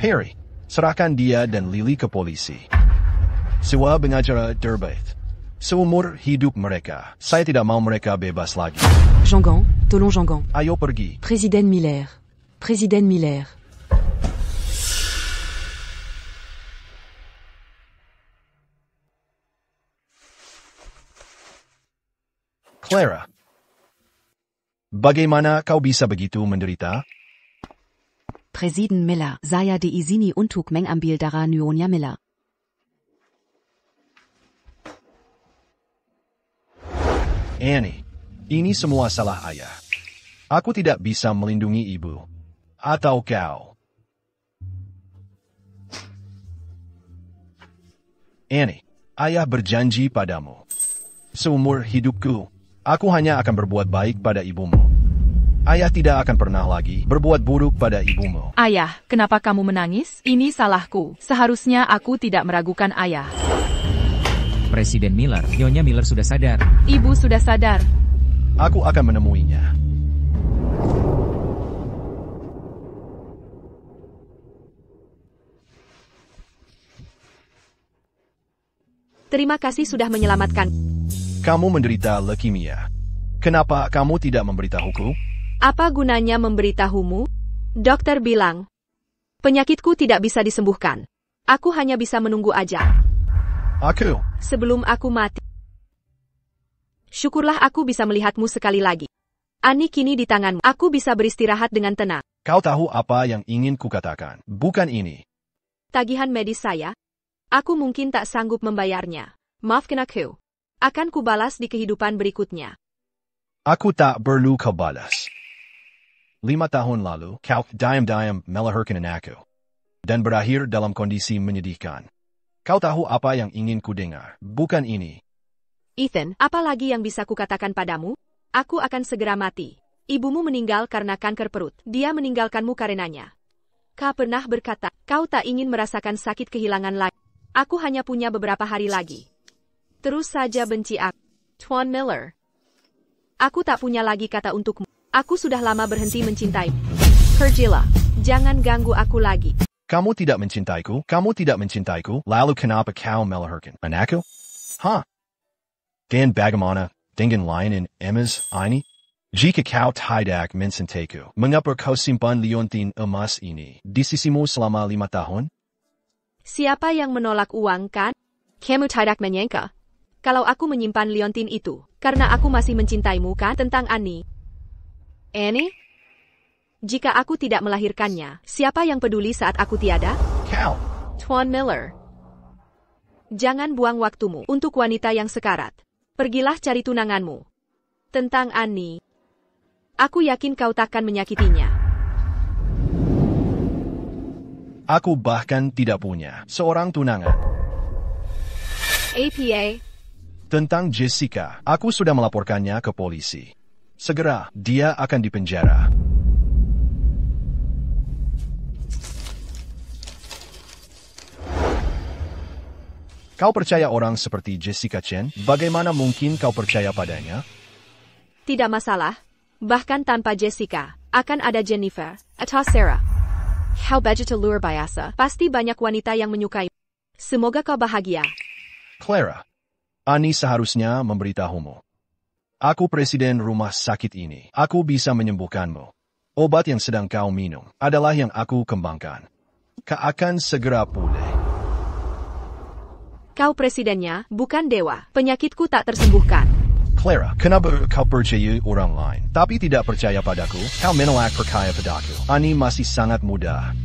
Harry, serahkan dia dan Lily ke polisi. Sewa pengacara terbaik. Seumur hidup mereka. Saya tidak mau mereka bebas lagi. Jangan, tolong jangan. Ayo pergi. Presiden Miller. Presiden Miller. Clara, bagaimana kau bisa begitu menderita? Presiden Miller, saya diizini untuk mengambil darah Nyonya Miller. Annie, ini semua salah ayah. Aku tidak bisa melindungi ibu. Atau kau. Annie, ayah berjanji padamu. Seumur hidupku, aku hanya akan berbuat baik pada ibumu. Ayah tidak akan pernah lagi berbuat buruk pada ibumu. Ayah, kenapa kamu menangis? Ini salahku. Seharusnya aku tidak meragukan ayah. Presiden Miller, Nyonya Miller sudah sadar. Ibu sudah sadar. Aku akan menemuinya. Terima kasih sudah menyelamatkan. Kamu menderita leukemia. Kenapa kamu tidak memberitahuku? Apa gunanya memberitahumu? Dokter bilang, penyakitku tidak bisa disembuhkan. Aku hanya bisa menunggu ajal. Aku. Sebelum aku mati. Syukurlah aku bisa melihatmu sekali lagi. Annie kini di tanganmu. Aku bisa beristirahat dengan tenang. Kau tahu apa yang ingin kukatakan, bukan ini. Tagihan medis saya? Aku mungkin tak sanggup membayarnya. Maafkan aku. Akan kubalas di kehidupan berikutnya. Aku tak perlu kau balas. 5 tahun lalu, kau diam-diam melahirkan aku. Dan berakhir dalam kondisi menyedihkan. Kau tahu apa yang ingin ku dengar, bukan ini. Ethan, apa lagi yang bisa kukatakan padamu? Aku akan segera mati. Ibumu meninggal karena kanker perut. Dia meninggalkanmu karenanya. Kau pernah berkata, kau tak ingin merasakan sakit kehilangan lagi. Aku hanya punya beberapa hari lagi. Terus saja benci aku. Tuan Miller. Aku tak punya lagi kata untukmu. Aku sudah lama berhenti mencintai. Pergilah. Jangan ganggu aku lagi. Kamu tidak mencintaiku? Kamu tidak mencintaiku? Lalu kenapa kau melahirkan anakku? Hah? Dan bagaimana dengan lain emas ini? Jika kau tidak mencintaiku, mengapa kau simpan liontin emas ini di sisimu selama 5 tahun? Siapa yang menolak uang kan? Kamu tidak menyangka. Kalau aku menyimpan liontin itu, karena aku masih mencintaimu kan tentang Annie. Annie? Jika aku tidak melahirkannya, siapa yang peduli saat aku tiada? Kau. Tuan Miller. Jangan buang waktumu untuk wanita yang sekarat. Pergilah cari tunanganmu. Tentang Annie. Aku yakin kau takkan menyakitinya. Aku bahkan tidak punya seorang tunangan. APA. Tentang Jessica, aku sudah melaporkannya ke polisi. Segera, dia akan dipenjara. Kau percaya orang seperti Jessica Chen? Bagaimana mungkin kau percaya padanya? Tidak masalah. Bahkan tanpa Jessica, akan ada Jennifer atau Sarah. Kau begitu luar biasa. Pasti banyak wanita yang menyukai. Semoga kau bahagia. Clara, Annie seharusnya memberitahumu. Aku presiden rumah sakit ini. Aku bisa menyembuhkanmu. Obat yang sedang kau minum adalah yang aku kembangkan. Kau akan segera pulih. Kau presidennya, bukan dewa. Penyakitku tak tersembuhkan. Clara, kenapa kau percaya orang lain, tapi tidak percaya padaku? Kau menolak percaya padaku. Annie masih sangat muda.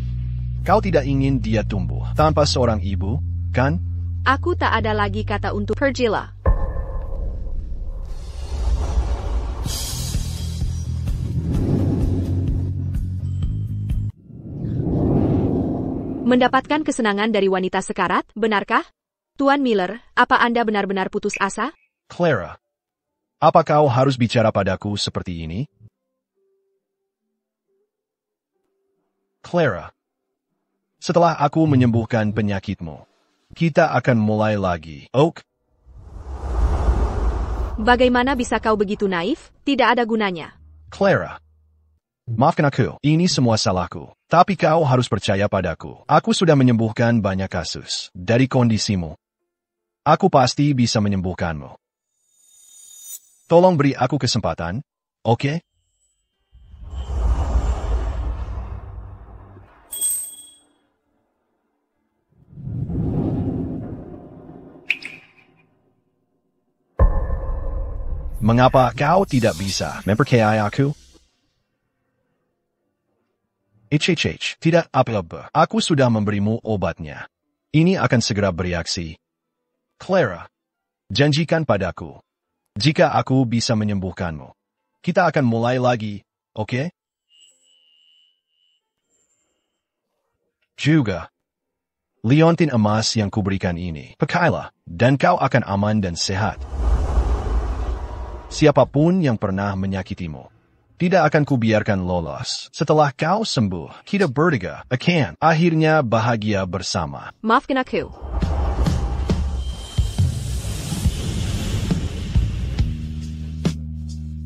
Kau tidak ingin dia tumbuh tanpa seorang ibu, kan? Aku tak ada lagi kata untuk pergilah. Mendapatkan kesenangan dari wanita sekarat, benarkah? Tuan Miller, apa Anda benar-benar putus asa? Clara, apa kau harus bicara padaku seperti ini? Clara, setelah aku menyembuhkan penyakitmu, kita akan mulai lagi, Oak. Bagaimana bisa kau begitu naif? Tidak ada gunanya. Clara, maafkan aku, ini semua salahku. Tapi kau harus percaya padaku. Aku sudah menyembuhkan banyak kasus dari kondisimu. Aku pasti bisa menyembuhkanmu. Tolong beri aku kesempatan, oke? Mengapa kau tidak bisa mempercayai aku? Tidak apa-apa. Aku sudah memberimu obatnya. Ini akan segera bereaksi. Clara, janjikan padaku. Jika aku bisa menyembuhkanmu, kita akan mulai lagi, oke? Juga, liontin emas yang kuberikan ini, pakailah, dan kau akan aman dan sehat. Siapapun yang pernah menyakitimu, tidak akan kubiarkan lolos. Setelah kau sembuh, kita bertiga akan akhirnya bahagia bersama. Maafkan aku.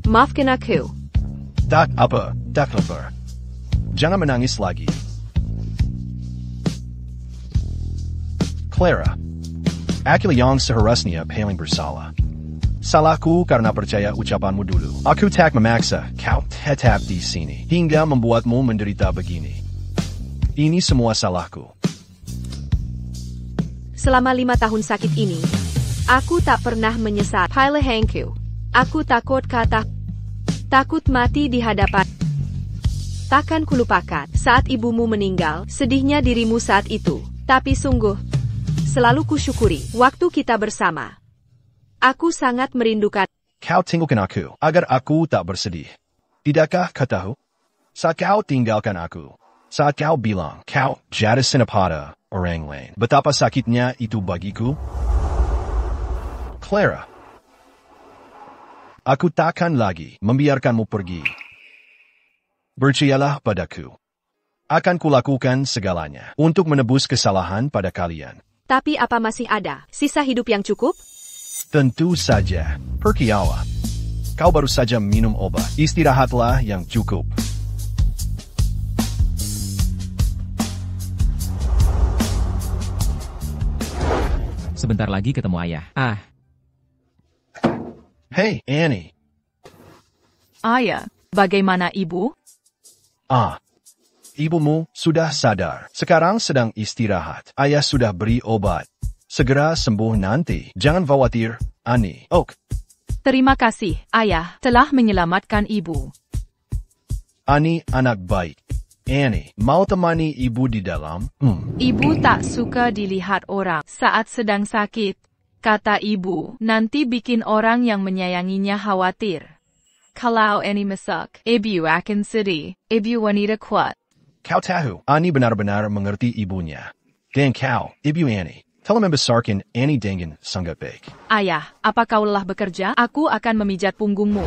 Maafkan aku. Tak apa. Jangan menangis lagi. Clara, aku yang seharusnya paling bersalah. Salahku karena percaya ucapanmu dulu. Aku tak memaksa kau tetap di sini hingga membuatmu menderita begini. Ini semua salahku. Selama 5 tahun sakit ini, aku tak pernah menyesal. Pilihku. Aku takut mati di hadapan. Takkan kulupakan saat ibumu meninggal, sedihnya dirimu saat itu. Tapi sungguh, selalu kusyukuri waktu kita bersama. Aku sangat merindukan. Kau tinggalkan aku, agar aku tak bersedih. Tidakkah kau tahu? Saat kau tinggalkan aku, saat kau bilang, kau jatuh cinta pada orang lain, betapa sakitnya itu bagiku? Clara, aku takkan lagi membiarkanmu pergi. Percayalah padaku. Akan kulakukan segalanya untuk menebus kesalahan pada kalian. Tapi apa masih ada sisa hidup yang cukup? Tentu saja. Percayalah. Kau baru saja minum obat. Istirahatlah yang cukup. Sebentar lagi ketemu ayah. Hey, Annie. Ayah, bagaimana ibu? Ibumu sudah sadar. Sekarang sedang istirahat. Ayah sudah beri obat. Segera sembuh nanti. Jangan khawatir, Annie. Terima kasih, ayah, telah menyelamatkan ibu. Annie anak baik. Annie, mau temani ibu di dalam? Ibu tak suka dilihat orang saat sedang sakit. Kata ibu, nanti bikin orang yang menyayanginya khawatir. Kalau Annie masak, ibu akan sedih. Ibu wanita kuat. Kau tahu, Annie benar-benar mengerti ibunya. Dan kau, Ibu Annie, telah membesarkan Annie dengan sangat baik. Ayah, apa kau lelah bekerja? Aku akan memijat punggungmu.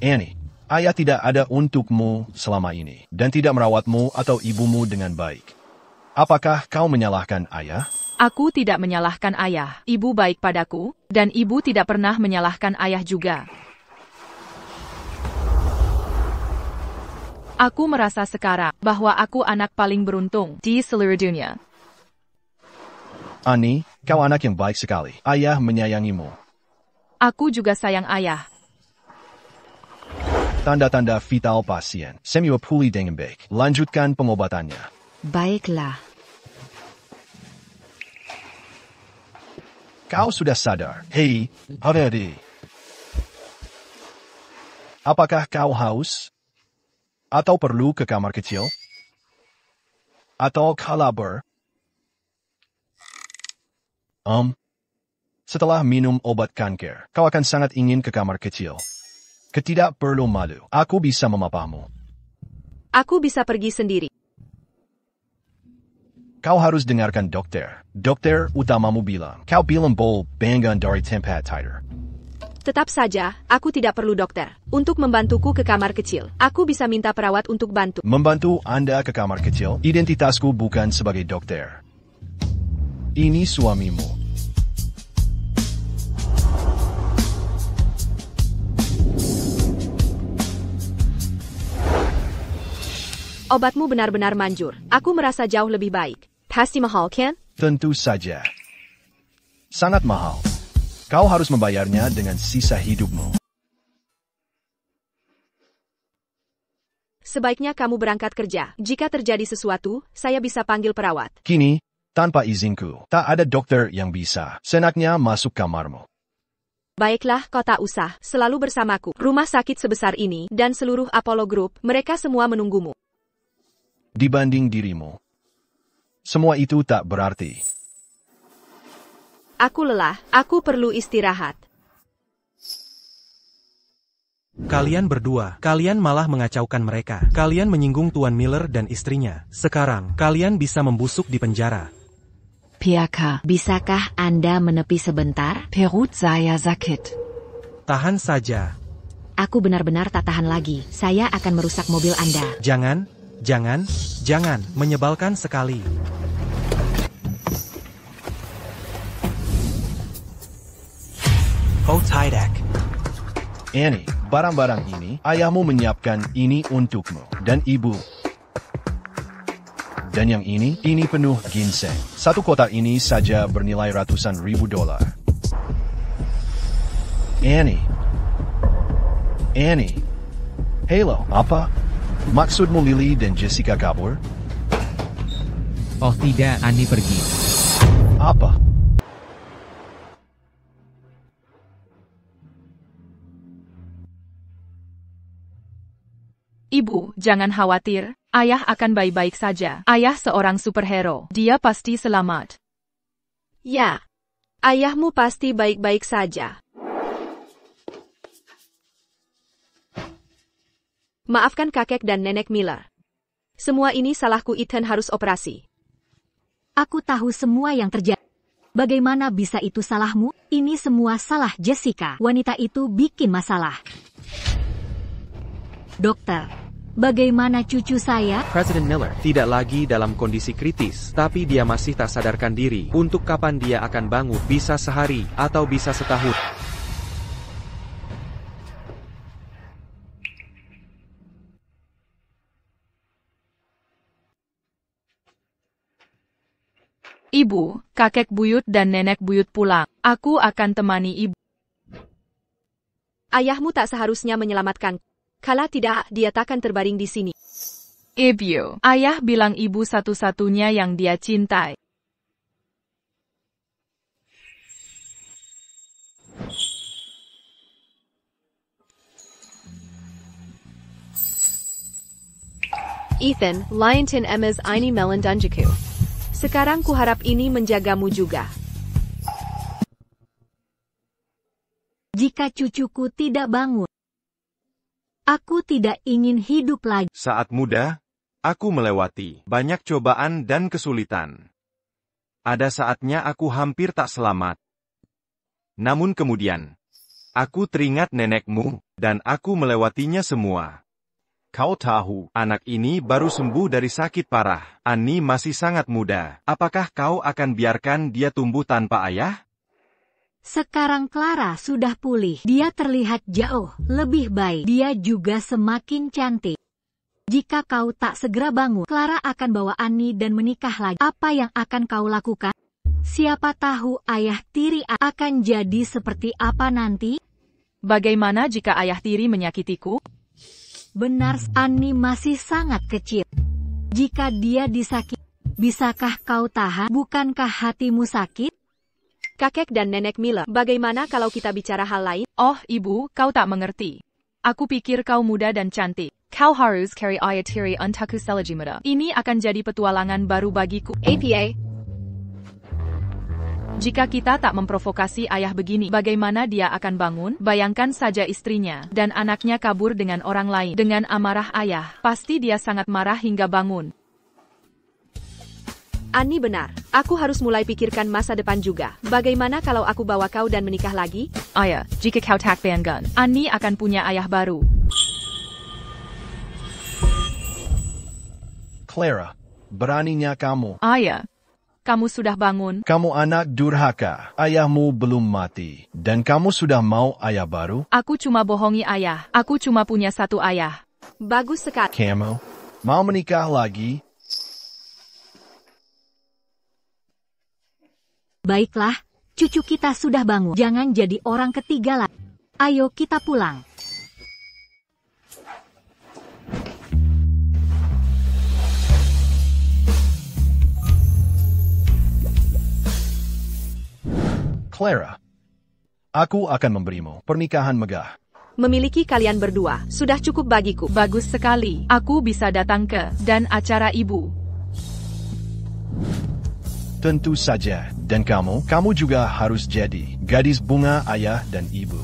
Annie, ayah tidak ada untukmu selama ini, dan tidak merawatmu atau ibumu dengan baik. Apakah kau menyalahkan ayah? Aku tidak menyalahkan ayah. Ibu baik padaku, dan ibu tidak pernah menyalahkan ayah juga. Aku merasa sekarang bahwa aku anak paling beruntung di seluruh dunia. Annie, kau anak yang baik sekali. Ayah menyayangimu. Aku juga sayang ayah. Tanda-tanda vital pasien. Semua pulih dengan baik. Lanjutkan pengobatannya. Baiklah. Kau sudah sadar. Hei, adik-adik. Apakah kau haus? Atau perlu ke kamar kecil? Atau kalaber? Setelah minum obat kanker, kau akan sangat ingin ke kamar kecil. Tidak perlu malu. Aku bisa memapahmu. Aku bisa pergi sendiri. Kau harus dengarkan dokter. Dokter utamamu bilang. Kau bilang bol banggan dari tempat tidur. Tetap saja, aku tidak perlu dokter. Untuk membantuku ke kamar kecil, aku bisa minta perawat untuk bantu. Membantu Anda ke kamar kecil? Identitasku bukan sebagai dokter. Ini suamimu. Obatmu benar-benar manjur. Aku merasa jauh lebih baik. Pasti mahal, kan? Tentu saja. Sangat mahal. Kau harus membayarnya dengan sisa hidupmu. Sebaiknya kamu berangkat kerja. Jika terjadi sesuatu, saya bisa panggil perawat. Kini, tanpa izinku, tak ada dokter yang bisa senaknya masuk kamarmu. Baiklah, kau tak usah. Selalu bersamaku. Rumah sakit sebesar ini, dan seluruh Apollo Group, mereka semua menunggumu. Dibanding dirimu, semua itu tak berarti. Aku lelah, aku perlu istirahat. Kalian berdua, kalian malah mengacaukan mereka. Kalian menyinggung Tuan Miller dan istrinya. Sekarang, kalian bisa membusuk di penjara. Piaka, bisakah Anda menepi sebentar? Perut saya sakit. Tahan saja. Aku benar-benar tak tahan lagi. Saya akan merusak mobil Anda. Jangan, menyebalkan sekali. Oh Tydak. Annie, barang-barang ini, ayahmu menyiapkan ini untukmu, dan ibu. Dan yang ini penuh ginseng. Satu kotak ini saja bernilai ratusan ribu dolar. Annie. Halo, apa? Maksudmu Lily dan Jessica kabur? Oh tidak, Annie pergi. Apa? Ibu, jangan khawatir. Ayah akan baik-baik saja. Ayah seorang superhero. Dia pasti selamat. Ya, ayahmu pasti baik-baik saja. Maafkan kakek dan nenek Miller. Semua ini salahku. Ethan harus operasi. Aku tahu semua yang terjadi. Bagaimana bisa itu salahmu? Ini semua salah Jessica. Wanita itu bikin masalah. Dokter, bagaimana cucu saya? Presiden Miller tidak lagi dalam kondisi kritis, tapi dia masih tak sadarkan diri. Untuk kapan dia akan bangun, bisa sehari, atau bisa setahun. Ibu, kakek buyut dan nenek buyut pulang. Aku akan temani ibu. Ayahmu tak seharusnya menyelamatkan. Kalau tidak, dia takkan terbaring di sini. Ibu, ayah bilang ibu satu-satunya yang dia cintai. Ethan, Liontin Emmas ini Melon Dunjaku. Sekarang kuharap ini menjagamu juga. Jika cucuku tidak bangun, aku tidak ingin hidup lagi. Saat muda, aku melewati banyak cobaan dan kesulitan. Ada saatnya aku hampir tak selamat. Namun kemudian, aku teringat nenekmu, dan aku melewatinya semua. Kau tahu, anak ini baru sembuh dari sakit parah. Annie masih sangat muda. Apakah kau akan biarkan dia tumbuh tanpa ayah? Sekarang Clara sudah pulih. Dia terlihat jauh lebih baik. Dia juga semakin cantik. Jika kau tak segera bangun, Clara akan bawa Annie dan menikah lagi. Apa yang akan kau lakukan? Siapa tahu ayah tiri akan jadi seperti apa nanti? Bagaimana jika ayah tiri menyakitiku? Benar, Annie masih sangat kecil. Jika dia disakiti, bisakah kau tahan? Bukankah hatimu sakit? Kakek dan nenek Miller, bagaimana kalau kita bicara hal lain? Oh, ibu, kau tak mengerti. Aku pikir kau muda dan cantik. Kau harus carry ayah tiri untukku selagi muda. Ini akan jadi petualangan baru bagiku. APA. Jika kita tak memprovokasi ayah begini, bagaimana dia akan bangun? Bayangkan saja istrinya dan anaknya kabur dengan orang lain. Dengan amarah ayah, pasti dia sangat marah hingga bangun. Annie benar. Aku harus mulai pikirkan masa depan juga. Bagaimana kalau aku bawa kau dan menikah lagi? Ayah, jika kau tak bangga, Annie akan punya ayah baru. Clara, beraninya kamu. Ayah, kamu sudah bangun. Kamu anak durhaka. Ayahmu belum mati. Dan kamu sudah mau ayah baru? Aku cuma bohongi ayah. Aku cuma punya satu ayah. Bagus sekali. Kamu mau menikah lagi? Baiklah, cucu kita sudah bangun. Jangan jadi orang ketiga lagi. Ayo kita pulang. Clara, aku akan memberimu pernikahan megah. Memiliki kalian berdua, sudah cukup bagiku. Bagus sekali. Aku bisa datang ke dan acara ibu. Tentu saja. Dan kamu juga harus jadi gadis bunga ayah dan ibu.